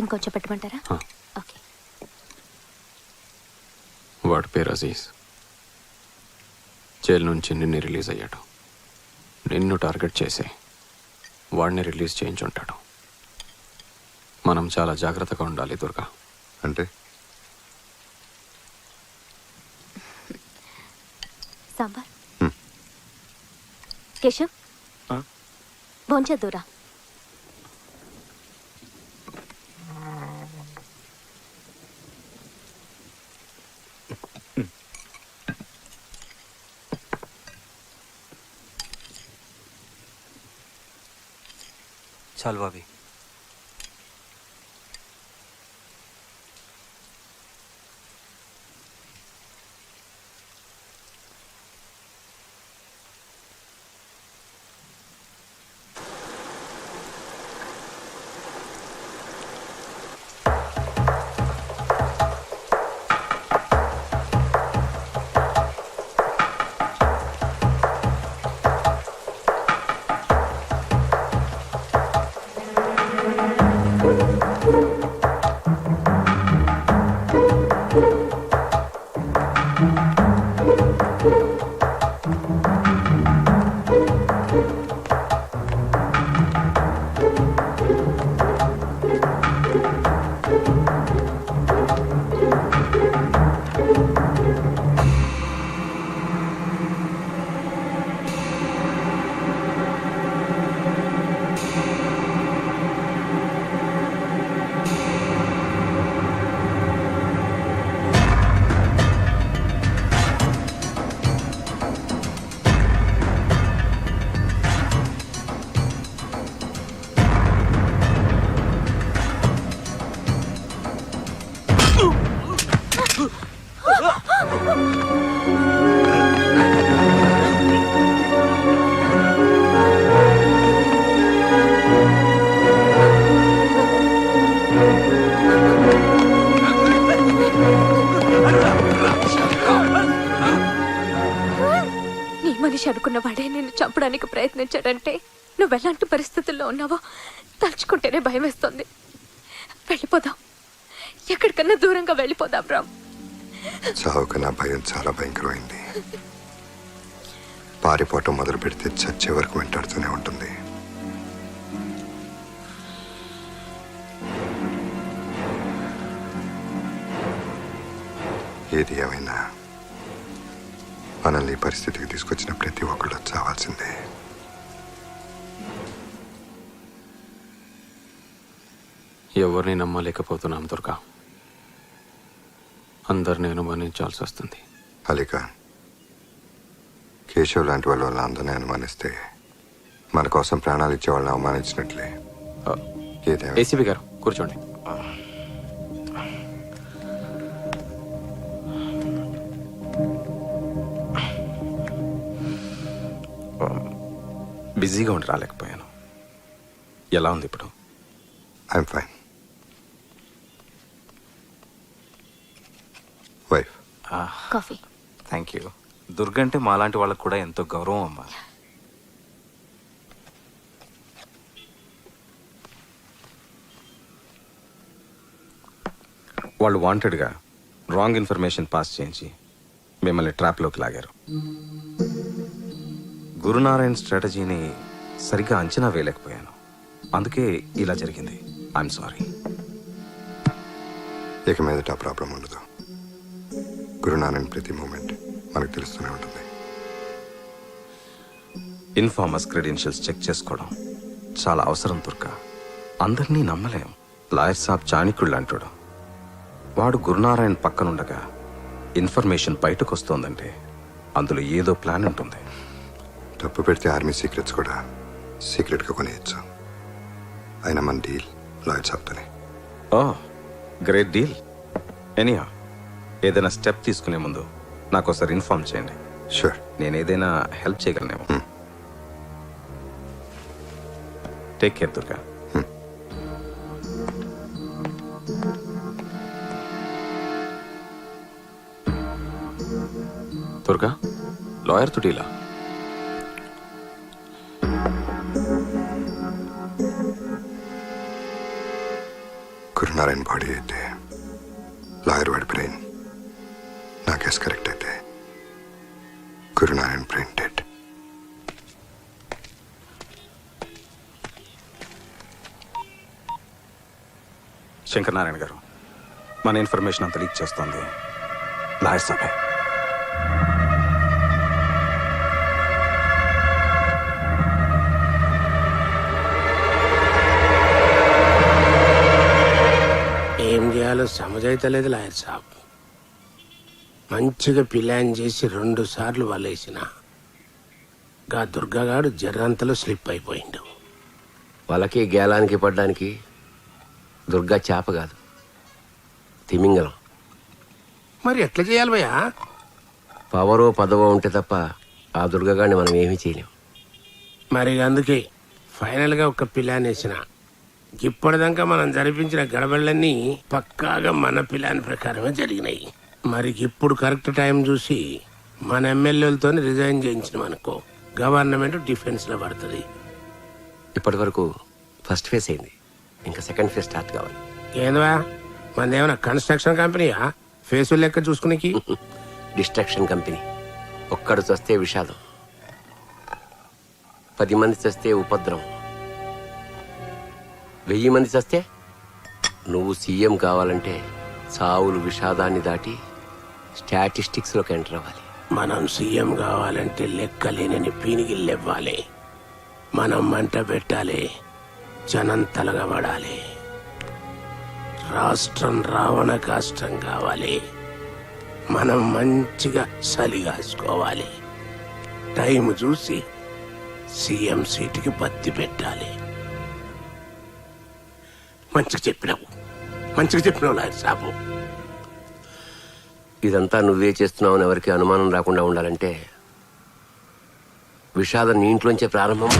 Speaker 3: ఇంకొంచెం పెట్టమంటారా? ఓకే.
Speaker 21: వాడి పేరు అజీజ్. జైలు నుంచి నిన్ను రిలీజ్ అయ్యాడు. నిన్ను టార్గెట్ చేసి వాడిని రిలీజ్ చేయించుంటాడు. మనం చాలా జాగ్రత్తగా ఉండాలి దుర్గా.
Speaker 2: అంటే
Speaker 3: సాంబార్. కేశవ్, భోంచేద్దురా.
Speaker 10: చాలు బాబీ.
Speaker 3: నీ మనిషి అనుకున్న వాడే నిన్ను చంపడానికి ప్రయత్నించాడంటే నువ్వు ఎలాంటి పరిస్థితుల్లో ఉన్నావో తలుచుకుంటేనే భయం వేస్తుంది. వెళ్ళిపోదాం, ఎక్కడికన్నా దూరంగా వెళ్ళిపోదాం రామ్.
Speaker 2: చావు కన్నా భయం చాలా భయంకరమైంది. పారిపోవటం మొదలు పెడితే చచ్చే వరకు వెంటాడుతూనే ఉంటుంది. ఏది ఏమైనా మనల్ని ఈ పరిస్థితికి తీసుకొచ్చిన ప్రతి ఒక్కళ్ళు చావాల్సిందే.
Speaker 21: ఎవరిని నమ్మలేకపోతున్నాం దుర్గా. అందరిని అనుమానించాల్సి వస్తుంది.
Speaker 2: అలీఖాన్, కేశవ్ లాంటి వాళ్ళ వల్ల అందరినీ అనుమానిస్తే మన కోసం ప్రాణాలు ఇచ్చే వాళ్ళని అవమానించినట్లే.
Speaker 21: ఏసీబీ గారు కూర్చోండి.
Speaker 5: బిజీగా ఉండి రాలేకపోయాను. ఎలా ఉంది ఇప్పుడు?
Speaker 2: I'm fine. Wife,
Speaker 3: coffee.
Speaker 5: Thank you. Durga అంటే మాలాంటి వాళ్ళకు కూడా ఎంతో గౌరవం అమ్మా. వాళ్ళు వాంటెడ్గా రాంగ్ ఇన్ఫర్మేషన్ పాస్ చేయించి మిమ్మల్ని ట్రాప్లోకి లాగారు. గురునారాయణ్ స్ట్రాటజీని సరిగ్గా అంచనా వేయలేకపోయాను. అందుకే ఇలా జరిగింది. I'm sorry.
Speaker 2: ఇక మీదట ఆ ప్రాబ్లం ఉండదు. గురునారాయణ ప్రతి మూమెంట్ మనకు తెలుస్తూనే ఉంటుంది.
Speaker 5: ఇన్ఫార్మర్స్ క్రెడెన్షియల్స్ చెక్ చేసుకోవడం చాలా అవసరం దుర్గా. అందరినీ నమ్మలేం. లాయర్ సాబ్ చాణిక్యుళ్ళు అంటాడు. వాడు గురునారాయణ పక్కనుండగా ఇన్ఫర్మేషన్ బయటకు వస్తోందంటే అందులో ఏదో ప్లాన్ ఉంటుంది.
Speaker 2: తప్పు పెడితే ఆర్మీ సీక్రెట్స్ కూడా సీక్రెట్గా కొనేయచ్చు. అయినా మన డీల్ లాయర్ సాబ్తోనే.
Speaker 5: ఓ గ్రేట్ డీల్. ఎనీహా, ఏదైనా స్టెప్ తీసుకునే ముందు నాకు ఒకసారి ఇన్ఫార్మ్ చేయండి.
Speaker 2: షూర్.
Speaker 5: నేను ఏదైనా హెల్ప్ చేయగలనేమో. Take care Durga.
Speaker 21: దుర్గా, లాయర్తో డీలా?
Speaker 2: గురునారాయణ బాడీ అయితే లాయర్ వాడి బ్రెయిన్, నా కేసు కరెక్ట్ అయితే గురునారాయణ బ్రెయిన్ డెడ్.
Speaker 5: శంకర్ నారాయణ గారు, మన ఇన్ఫర్మేషన్ అంతా లీక్ చేస్తోంది లాయర్ సాబే.
Speaker 9: ఏం చేయాలో సమజైతలేదు లాయర్ సాబ్. మంచిగా ప్లాన్ చేసి 2 సార్లు వలేసిన గా దుర్గాగాడు జర్రంతలో స్లిప్ అయిపోయిండు.
Speaker 12: వాళ్ళకి గేలానికి పడ్డానికి దుర్గా చేప కాదు, తిమింగలం.
Speaker 9: మరి ఎట్లా చేయాలి భయ్యా?
Speaker 12: పవరో పదవో ఉంటే తప్ప ఆ దుర్గగాడిని మనం ఏమీ చేయలేం.
Speaker 9: మరి అందుకే ఫైనల్గా ఒక ప్లాన్ వేసిన. ఇప్పటిదాకా మనం జరిపించిన గడబళ్ళన్నీ పక్కాగా మన ప్లాన్ ప్రకారమే జరిగినాయి. మరి ఇప్పుడు కరెక్ట్ టైం చూసి మన ఎమ్మెల్యేలతో రిజైన్ చేయించిన అనుకో, గవర్నమెంట్ డిఫెన్స్లో పడుతుంది.
Speaker 12: ఇప్పటి వరకు ఫస్ట్ ఫేజ్ అయింది, ఇంకా సెకండ్ ఫేజ్ స్టార్ట్ కావాలి.
Speaker 9: ఏందా మనదేమన్నా కన్స్ట్రక్షన్ కంపెనీయా ఫేసులు లెక్క చూసుకునేకి?
Speaker 12: Destruction company. ఒక్కడు చస్తే విషాదం, 10 మంది చస్తే ఉపద్రవం, 1000 మంది చస్తే నువ్వు సీఎం కావాలంటే చావులు విషాదాన్ని దాటి స్టాటిస్టిక్స్లోకి ఎంటర్ అవ్వాలి.
Speaker 9: మనం సీఎం కావాలంటే లెక్కలేనని పీనిగిల్లెవ్వాలి. మనం మంట పెట్టాలి, జనం తలగబడాలి. రాష్ట్రం రావణ కాష్టం కావాలి. మనం మంచిగా సలిగాసుకోవాలి. టైం చూసి సీఎం సీటుకి బత్తి పెట్టాలి. మంచిగా చెప్పినావు లాయర్ సాబు.
Speaker 12: ఇదంతా నువ్వే చేస్తున్నావు అని ఎవరికి అనుమానం రాకుండా ఉండాలంటే విషాదం నీ ఇంట్లోంచే ప్రారంభం.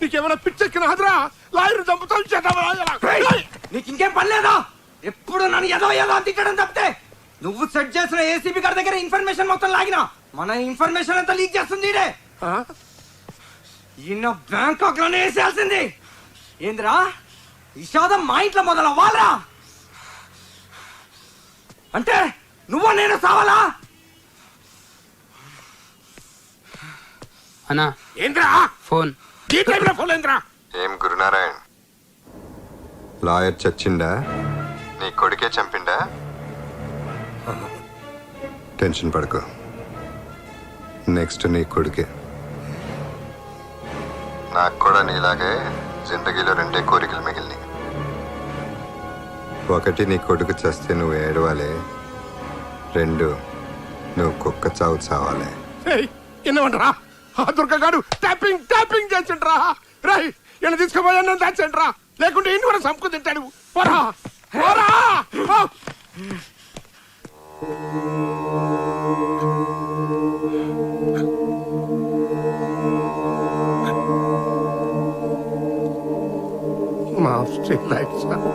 Speaker 9: నీకేమైనా పిచ్చెక్కిన హదరా? లాయర్ చంపుతాం.
Speaker 10: నీకు ఇంకేం పని లేదా? ఎప్పుడు నన్ను ఏదో తిట్టడం తప్పితే నువ్వు సెట్ చేసిన ఏసీబీ గారి దగ్గర ఇన్ఫర్మేషన్ మొత్తం లాగినా మన ఇన్ఫర్మేషన్ అంతా లీక్ చేస్తుంది. ఈయన బ్యాంకాక్ లోనే వేసేయాల్సింది. ఏందిరా విషాదం మా ఇంట్లో మొదలవ్వాలరా? అంటే నువ్వు నేను సావాలా?
Speaker 20: అన్నా
Speaker 9: ఏంద్రా
Speaker 20: ఫోన్?
Speaker 9: ఈ టైంలో ఫోన్ ఏంద్రా?
Speaker 2: ఏం గురునారాయణ, లాయర్ చచ్చిండా? నీ కొడుకే చంపిండా? టెన్షన్ పడుకో, నెక్స్ట్ నీ కొడుకే. నాకు కూడా నీలాగే జిందగీలో 2 కోరికలు మిగిలినాయి. ఒకటి, నీ కొడుకు చస్తే నువ్వు ఏడవాలి. 2, నువ్వు కుక్క చావు చావాలి.
Speaker 9: ఎన్నమంటారా? ఆ దుర్గగాడు ట్యాపింగ్ చేసిండ్రా. రై ఇలా తీసుకుపోయా నన్ను దాచండ్రా, లేకుంటే ఇంటి వరకు సంపుకు తింటాడు. పోరా పోరా. మాఫ్ చేయాలి సార్.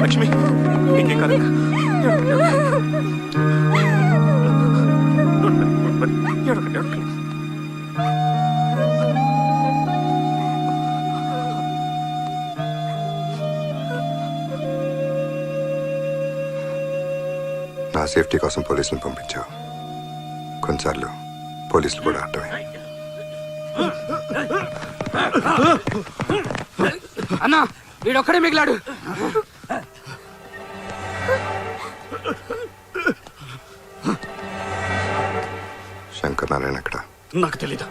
Speaker 1: లక్ష్మి ఇంకేం కాదు
Speaker 2: నా సేఫ్టీ కోసం పోలీసులు పంపించావు. కొన్నిసార్లు పోలీసులు కూడా అడ్డమే.
Speaker 20: అన్నా వీడొక్కడే మిగిలాడు.
Speaker 2: శంకర్ నారాయణ ఎక్కడ?
Speaker 15: నాకు తెలీదు.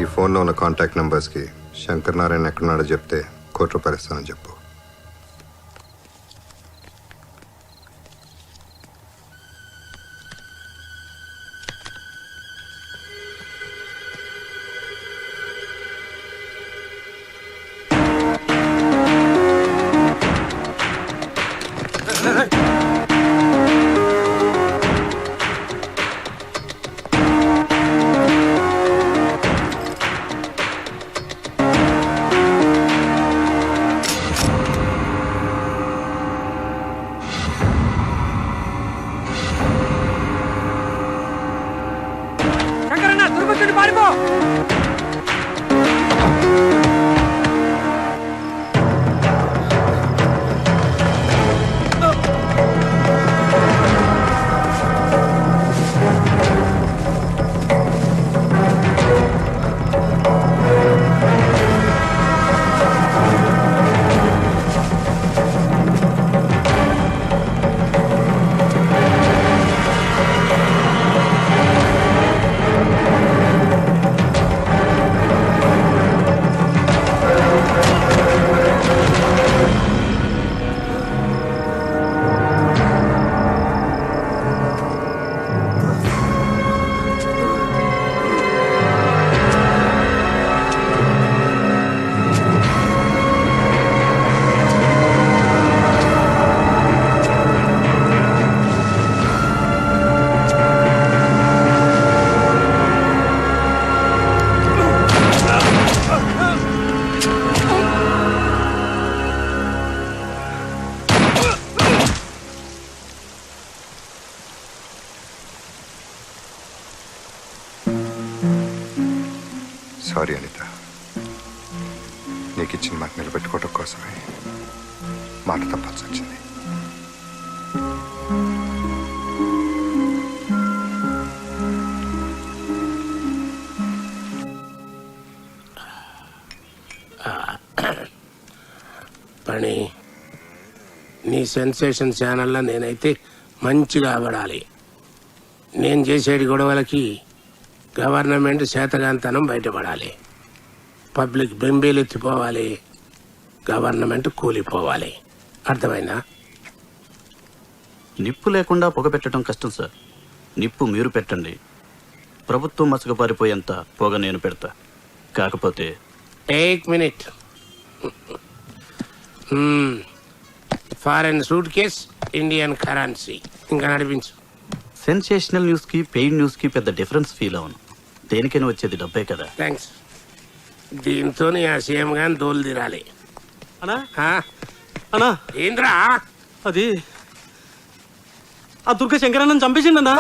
Speaker 2: ఈ ఫోన్లో ఉన్న కాంటాక్ట్ నెంబర్స్కి శంకర్ నారాయణ ఎక్కడున్నాడో చెప్తే ₹1,00,00,000 ఇస్తానని చెప్పు.
Speaker 20: శంకరన్న దుర్గొచ్చుండి పారిపో.
Speaker 2: సారీ అనిత, నీకు ఇచ్చిన మాట నిలబెట్టుకోవడం కోసమే మాట తప్పాల్సి వచ్చింది.
Speaker 9: పని నీ సెన్సేషన్ ఛానల్లో నేనైతే మంచిగా పడాలి. నేను చేసేటి గొడవలకి గవర్నమెంట్ చేతగాంతనం బయటపడాలి. పబ్లిక్ బెంబేలెత్తిపోవాలి, గవర్నమెంట్ కూలిపోవాలి. అర్థమైందా?
Speaker 15: నిప్పు లేకుండా పొగ పెట్టడం కష్టం సార్. నిప్పు మీరు పెట్టండి, ప్రభుత్వం మసకపారిపోయేంత పొగ నేను పెడతా. కాకపోతే
Speaker 9: ఏక్ minute. Foreign suitcase, Indian currency. ఇంకా నడిపించు.
Speaker 15: సెన్సేషనల్ న్యూస్కి పెయిడ్ న్యూస్కి పెద్ద డిఫరెన్స్ ఫీల్ అవును. దేనికైనా వచ్చేది డబ్బే కదా.
Speaker 9: థ్యాంక్స్. దీంతో ఆ సీఎం గాని దోలు తీరాలి.
Speaker 13: అన్నా అన్నా
Speaker 9: ఏంద్రా
Speaker 13: అది ఆ దుర్గ శంకరన్నని చంపేసిండన్నా.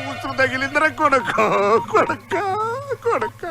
Speaker 9: ముసురు తగిలిందిరా కొడుక కొడుక కొడుక.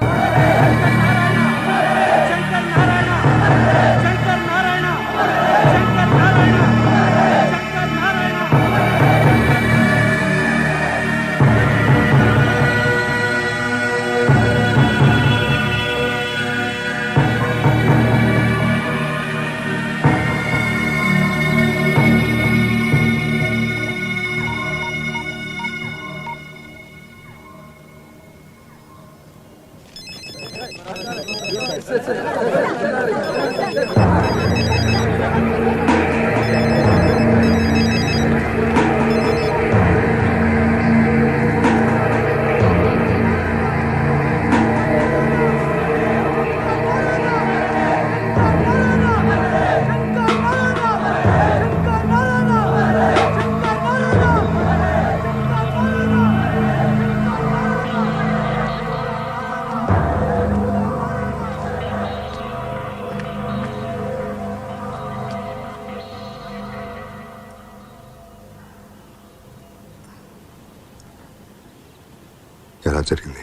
Speaker 2: ఎలా జరిగింది?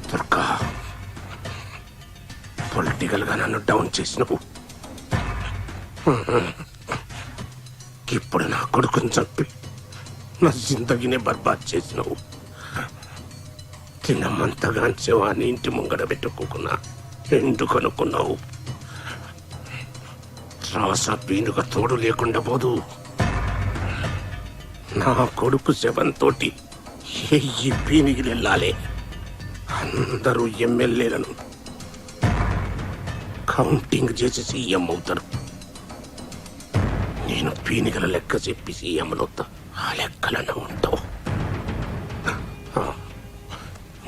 Speaker 9: దుర్గా, పొలిటికల్ గా నన్ను డౌన్ చేసినవు. ఇప్పుడు నా కొడుకుని చంపి నా జిందగీనే బర్బాద్ చేసినవు. తినమంతగా శవాన్ని ఇంటి ముంగడ పెట్టుకోకున్నా ఎందుకనుకున్నావు? రాస పీనుక తోడు లేకుండా పోదు. నా కొడుకు శవంతో ఎయ్యి పీనిగిలు వెళ్ళాలి. అందరూ ఎమ్మెల్యేలను కౌంటింగ్ చేసి సీఎం అవుతారు. నేను పీనిగల లెక్క చెప్పి సీఎంలవుతా. ఆ లెక్కలను ఉంటావు.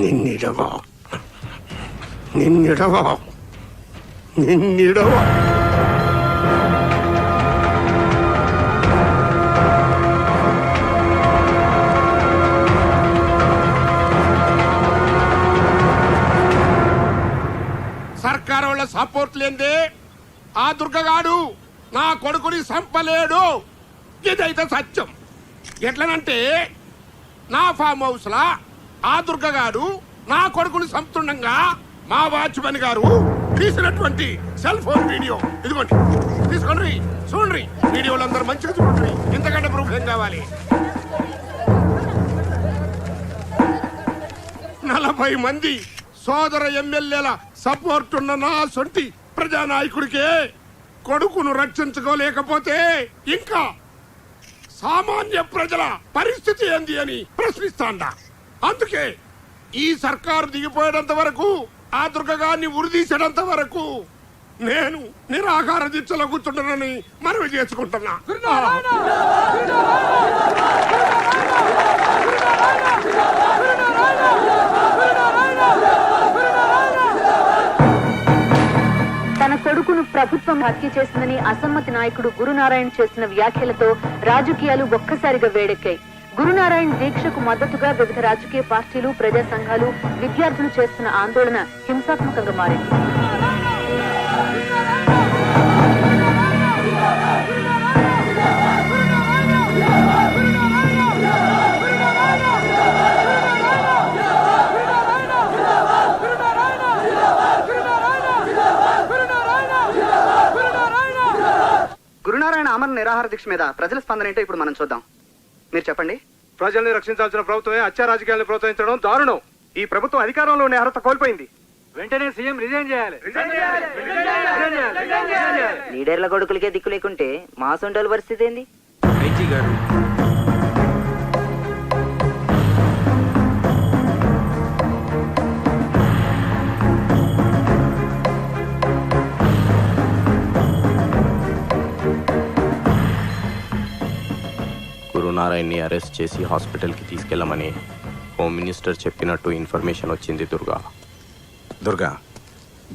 Speaker 9: నిన్నిడవా నిన్నిడవా నిన్నిడవా. సర్కారు వాళ్ళ సపోర్ట్ లేదే ఆ దుర్గగాడు నా కొడుకుని చంపలేడు. ఇదైతే సత్యం. ఎట్లనంటే నా ఫామ్ హౌస్ లా ఆ దుర్గగాడు నా కొడుకుని చంపుతుండగా మా వాచ్మెన్ గారు తీసినటువంటి సెల్ ఫోన్ వీడియో ఇదిగోండి, తీసుకోండి, చూడండి. వీడియోలు అందరూ మంచిగా చూడండి. ఇంతకంటే ప్రూఫ్ ఏం కావాలి? 40 మంది సోదర ఎమ్మెల్యేల సపోర్ట్ ఉన్న నా సొంటి ప్రజానాయకుడికే కొడుకును రక్షించుకోలేకపోతే ఇంకా సామాన్య ప్రజల పరిస్థితి ఏంది అని ప్రశ్నిస్తాండా. అందుకే ఈ సర్కారు దిగిపోయేంత వరకు, ఆ దుర్గగాన్ని ఉరిదీసేంత వరకు నేను నిరాహార దీక్షలో కూర్చుంటానని మనవి చేసుకుంటున్నా.
Speaker 11: తన కొడుకును ప్రభుత్వం హత్య చేసిందని అసమ్మతి నాయకుడు గురునారాయణ చేసిన వ్యాఖ్యలతో రాజకీయాలు ఒక్కసారిగా వేడెక్కాయి. గురునారాయణ దీక్షకు మద్దతుగా వివిధ రాజకీయ పార్టీలు, ప్రజా సంఘాలు, విద్యార్థులు చేస్తున్న ఆందోళన హింసాత్మకంగా మారింది.
Speaker 14: గురునారాయణ ఆమరణ నిరాహార దీక్ష మీద ప్రజల స్పందన ఏంటో ఇప్పుడు మనం చూద్దాం. మీరు చెప్పండి.
Speaker 1: ప్రజల్ని రక్షించాల్సిన ప్రభుత్వమే హత్య రాజకీయాలను ప్రోత్సహించడం దారుణం. ఈ ప్రభుత్వం అధికారంలో ఉండే అర్హత కోల్పోయింది. వెంటనే సీఎం రిజైన్ చేయాలి.
Speaker 22: లీడర్ల కొడుకులకే దిక్కు లేకుంటే మా సొంటోళ్ళ పరిస్థితి ఏంది?
Speaker 5: ఐజీ గారు, గురునారాయణ్ని అరెస్ట్ చేసి హాస్పిటల్కి తీసుకెళ్లమని హోమ్ మినిస్టర్ చెప్పినట్టు ఇన్ఫర్మేషన్ వచ్చింది. దుర్గా,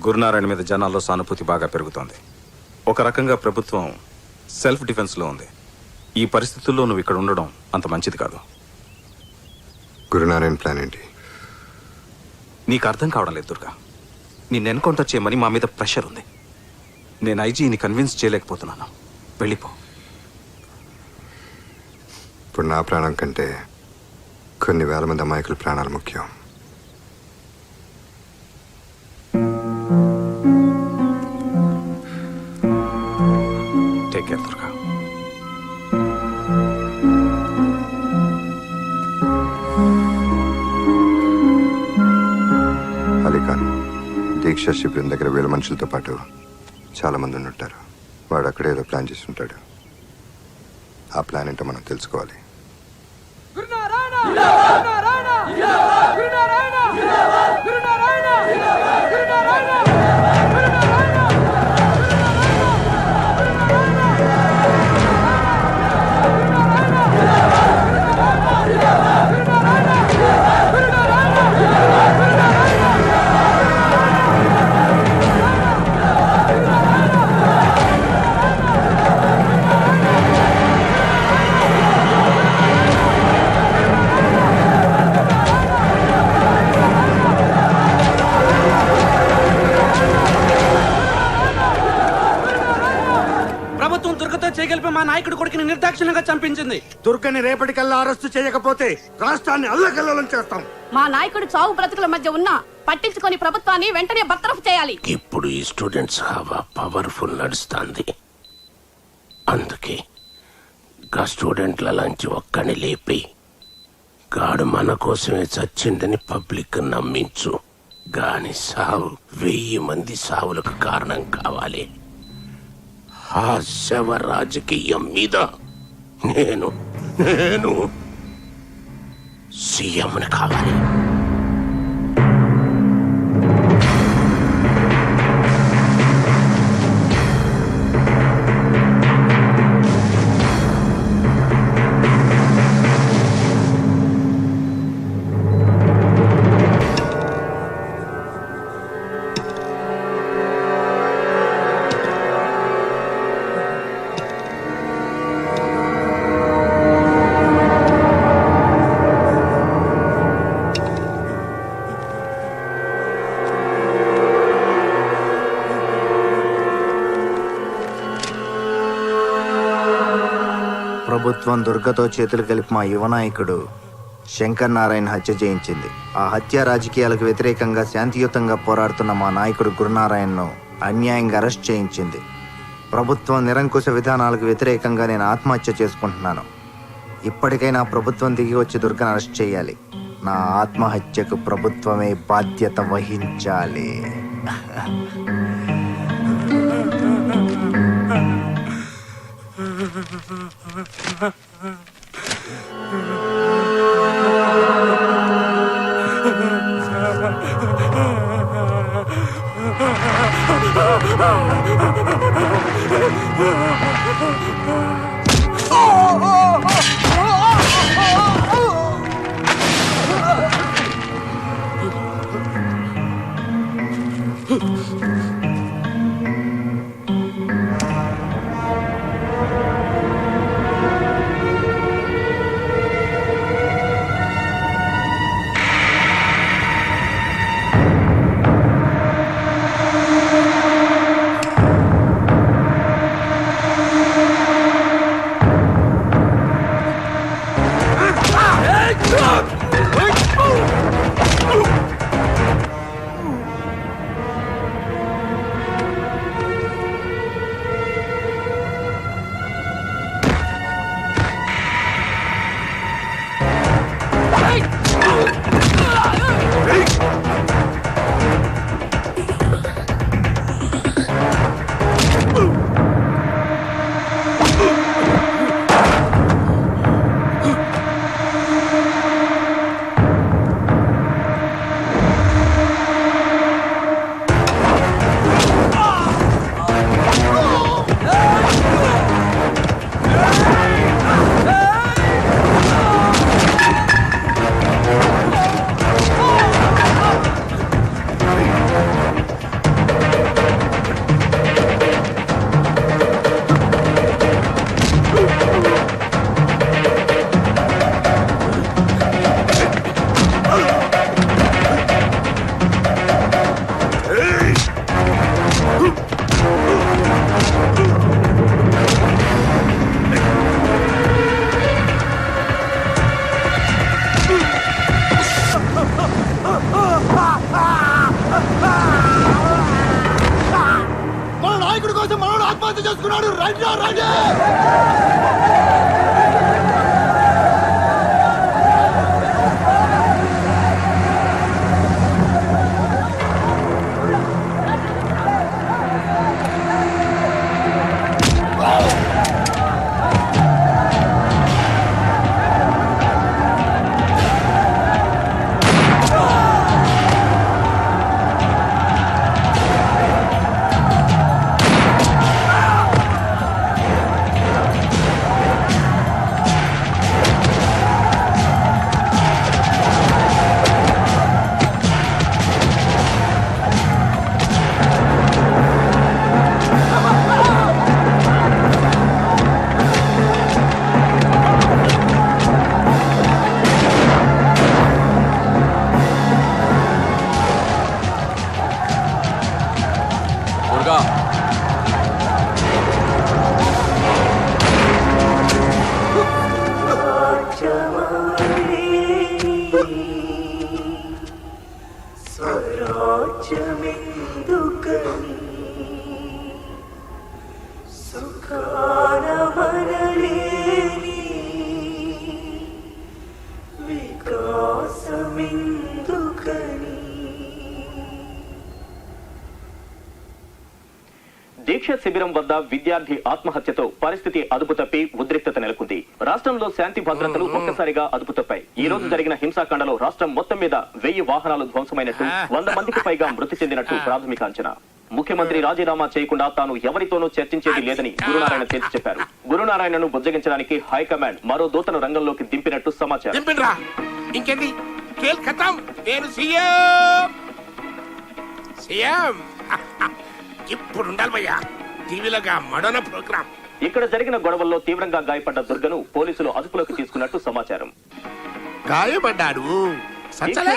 Speaker 5: గురునారాయణ మీద జనాల్లో సానుభూతి బాగా పెరుగుతోంది. ఒక రకంగా ప్రభుత్వం సెల్ఫ్ డిఫెన్స్లో ఉంది. ఈ పరిస్థితుల్లో నువ్వు ఇక్కడ ఉండడం అంత మంచిది కాదు.
Speaker 2: గురునారాయణ ప్లాన్ ఏంటి?
Speaker 5: నీకు అర్థం కావడం లేదు దుర్గా. నిన్ను ఎన్కౌంటర్ చేయమని మా మీద ప్రెషర్ ఉంది. నేను ఐజీని కన్విన్స్ చేయలేకపోతున్నాను. వెళ్ళిపో.
Speaker 2: ఇప్పుడు నా ప్రాణం కంటే కొన్ని వేల మంది అమాయకుల ప్రాణాలు ముఖ్యం.
Speaker 5: Take care Durga.
Speaker 2: అలీఖాన్ దీక్షా శిబిరం దగ్గర 1000 మనుషులతో పాటు చాలా మంది ఉంటారు. వాడు అక్కడే ఏదో ప్లాన్ చేసి ఉంటాడు. ఆ ప్లాన్ ఏంటో మనం తెలుసుకోవాలి.
Speaker 13: నాయకుడి కొడుకుని నిర్దాక్షిణ్యంగా చంపించింది.
Speaker 6: దుర్గని రేపటికల్లా అరెస్టు చేయకపోతే రాష్ట్రాన్ని అల్లకల్లోలం చేస్తాం.
Speaker 16: మా నాయకుడు చావు బ్రతుకుల మధ్య ఉన్న పట్టించుకొని ప్రభుత్వాన్ని వెంటనే బర్తరఫ్ చేయాలి.
Speaker 23: ఇప్పుడు ఈ స్టూడెంట్స్ హవా పవర్ఫుల్ నడుస్తుంది. అందుకే గా స్టూడెంట్లలోంచి ఒక్కని లేపి గాడు మన కోసమే చచ్చిందని పబ్లిక్ నమ్మించు. గాని సావు 1000 మంది సావులకు కారణం కావాలి. ఆ శవ రాజకీయం మీద నేను సీఎంని కావాలి.
Speaker 24: ప్రభుత్వం దుర్గతో చేతులు కలిపి మా యువనాయకుడు శంకర్ నారాయణ హత్య చేయించింది. ఆ హత్య రాజకీయాలకు వ్యతిరేకంగా శాంతియుతంగా పోరాడుతున్న మా నాయకుడు గురునారాయణను అన్యాయంగా అరెస్ట్ చేయించింది. ప్రభుత్వం నిరంకుశ విధానాలకు వ్యతిరేకంగా నేను ఆత్మహత్య చేసుకుంటున్నాను. ఇప్పటికైనా ప్రభుత్వం దిగి వచ్చి దుర్గను అరెస్ట్ చేయాలి. నా ఆత్మహత్యకు ప్రభుత్వమే బాధ్యత వహించాలి.
Speaker 6: మన నాయకుడి కోసం మనోడు ఆత్మహత్య చేసుకున్నాడు. రండి రండి.
Speaker 4: దీక్ష శిబిరం వద్ద విద్యార్థి ఆత్మహత్యతో పరిస్థితి అదుపు తప్పి ఉద్రిక్తత నెలకొంది. రాష్ట్రంలో శాంతి భద్రతలు ఒక్కసారిగా అదుపు తప్పాయి. ఈ రోజు జరిగిన హింసాకాండలో రాష్ట్రం మొత్తం మీద 1000 వాహనాలు ధ్వంసమైనట్టు, 100 మందికి పైగా మృతి చెందినట్టు ప్రాథమిక అంచనా. ముఖ్యమంత్రి రాజీనామా చేయకుండా తాను ఎవరితోనూ చర్చించేది లేదని గురునారాయణ తేల్చి చెప్పారు. గురునారాయణను బుజ్జగించడానికి హైకమాండ్ మరో దూతను రంగంలోకి దింపినట్టు సమాచారం.
Speaker 9: ఇంకేంటి ఖేల్ ఖతం. నేను సీఎం ఇప్పుడు ఉండాలి భయ్యా టీవీలోగా మడన ప్రోగ్రామ్.
Speaker 4: ఇక్కడ జరిగిన గొడవల్లో తీవ్రంగా గాయపడ్డ దుర్గను పోలీసులు అదుపులోకి తీసుకున్నట్టు సమాచారం.
Speaker 9: గాయపడ్డాడు.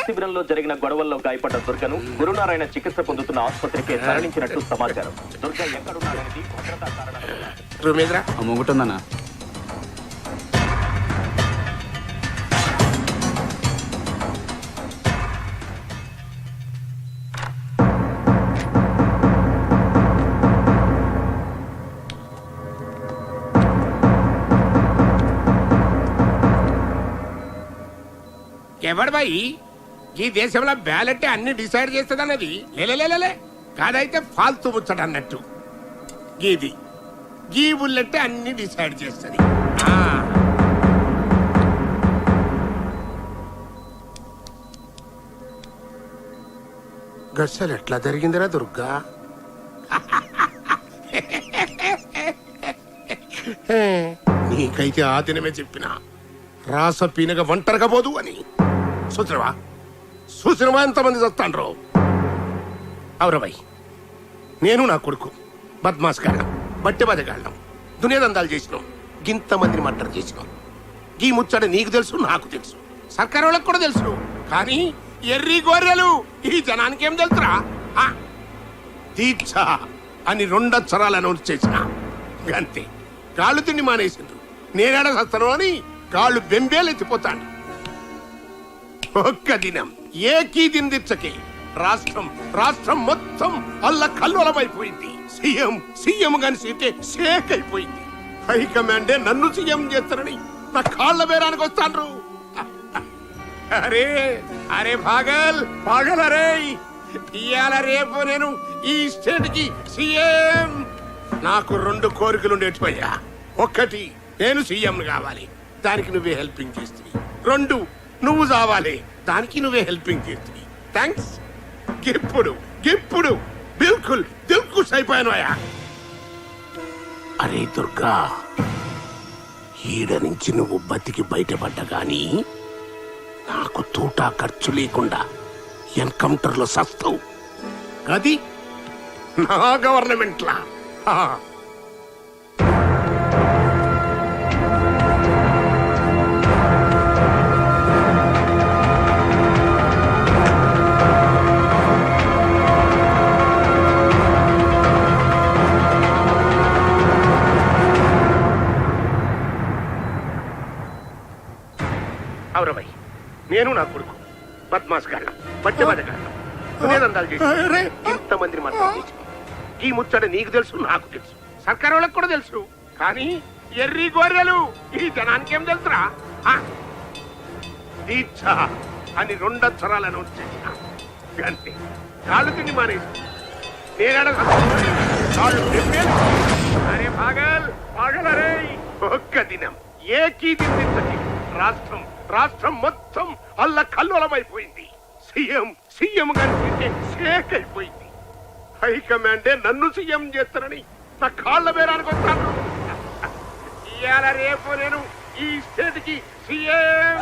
Speaker 4: శిబిరంలో జరిగిన గొడవల్లో గాయపడ్డ దుర్గను గురునారాయణ చికిత్స పొందుతున్న ఆసుపత్రికి తరలించినట్టు సమాచారం. దుర్గ ఎక్కడున్నాడనేది భద్రతా కారణాలు.
Speaker 9: ఎవడు బాయి ఈ దేశంలో బ్యాలెట్ అన్ని డిసైడ్ చేస్తుంది అన్నది లేలే కాదైతే ఫాల్తూ ముచ్చట అన్నట్టు గీది గీ బుల్లెట్ అన్ని డిసైడ్ చేస్తుంది. గస్సలు ఎట్లా జరిగిందిరా దుర్గా? నీకైతే ఆ దినమే చెప్పినా రాస పీనగ ఒంటరిగా పోదు అని. చూసినవా ఎంతమంది చస్తాండ్రో? అవురవై నేను నా కొడుకు బద్మాస్ గాళ్ళం, బట్టె బదగాళ్ళం, దునియాదందాలు చేసినాం, గింతమందిని మర్డర్ చేసినాం. ఈ ముచ్చట నీకు తెలుసు, నాకు తెలుసు, సర్కార్ వాళ్ళకి కూడా తెలుసు. కానీ ఎర్రి గొర్రెలు ఈ జనానికి ఏం తెలుసురా? దీక్ష అని 2 అక్షరాలు అనౌన్స్ చేసిన అంతే. కాళ్ళు తిండి మానేసిండ్రు. నేనేడ సస్తాను అని కాళ్ళు బెంబేలెత్తిపోతాడు. ఒక్క దినం ఏకీ దినదిచ్చకే రాష్ట్రం మొత్తం అల్ల కల్లోలమైపోయింది. సీఎం గాని సీటే షేక్ అయిపోయింది. హైకమాండే నన్ను సీఎం చేస్తారని నా కాళ్ళ బేరానికి వస్తాండ్రు. అరే పాగల్ అరే ఇయాల రేపు నేను ఈ స్టేట్ కి సీఎం. నాకు 2 కోరికలు ఉండేటిపోయా. 1 నేను సీఎం కావాలి, దానికి నువ్వే హెల్పింగ్ చేస్తుంది. 2 నువ్వు చావాలి, దానికి నువ్వే హెల్పింగ్ చేస్తుంది. థ్యాంక్స్. ఇప్పుడు బిల్కుల్ దిల్కుష్ అయిపోయాను. అరే దుర్గా, ఈడ నుంచి నువ్వు బతికి బయటపడ్డా గాని నాకు తూటా ఖర్చు లేకుండా ఎన్కౌంటర్ లో సస్తావు. అది నా గవర్నమెంట్లా. అవురవై నేను నా కొడుకు బద్మాస్ గాళ్ళం, బట్టె బదగాళ్ళం, దునియాదందాలు చేసి ఇంతమందిని మాత్రం చేసి ఈ ముచ్చట నీకు తెలుసు, నాకు తెలుసు, సర్కార్ వాళ్ళకి కూడా తెలుసు. కానీ ఎర్రి గొర్రెలు ఈ జనానికి ఏం తెలుసురా? దీక్ష అని 2 అక్షరాలు అనౌన్స్ చేసిన అంతే. కాళ్ళు తిండి మానేసి నేనేడ కాళ్ళు. అరే పాగల్ అరే ఒక్క దినం ఏకీ దినదిచ్చకే రాష్ట్రం మొత్తం అల్ల కల్లోలమైపోయింది. సీఎం గారి సీటే షేక్ అయిపోయింది. హైకమాండే నన్ను సీఎం చేస్తారని నా కాళ్ళ బేరానికి వస్తాను. ఇయాల రేపు నేను ఈ స్టేట్ కి సీఎం.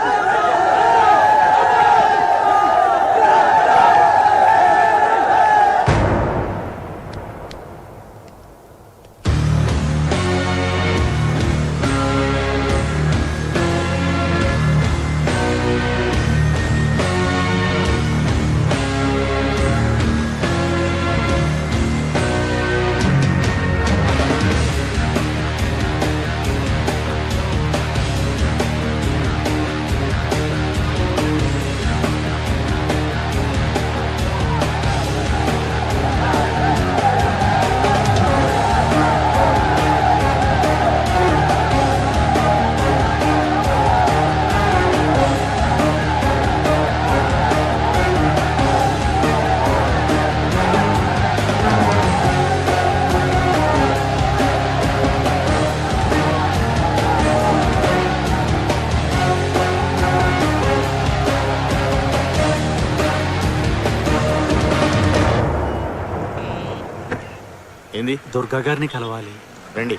Speaker 7: ఏంది?
Speaker 8: దుర్గా గారిని కలవాలి.
Speaker 7: రండి.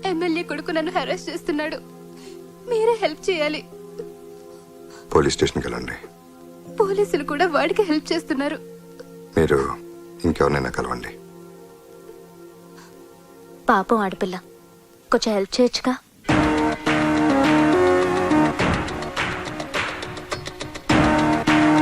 Speaker 17: ఎమ్మెల్యే కొడుకు నన్ను హెరాస్ చేస్తున్నాడు, మీరే హెల్ప్ చేయాలి.
Speaker 2: పోలీస్ స్టేషన్కి వెళ్ళండి.
Speaker 17: పోలీసులు కూడా వాడికి హెల్ప్ చేస్తున్నారు.
Speaker 2: మీరు ఇంకెవరినైనా కలవండి.
Speaker 3: పాపం ఆడపిల్ల, కొంచెం హెల్ప్ చేయొచ్చుగా.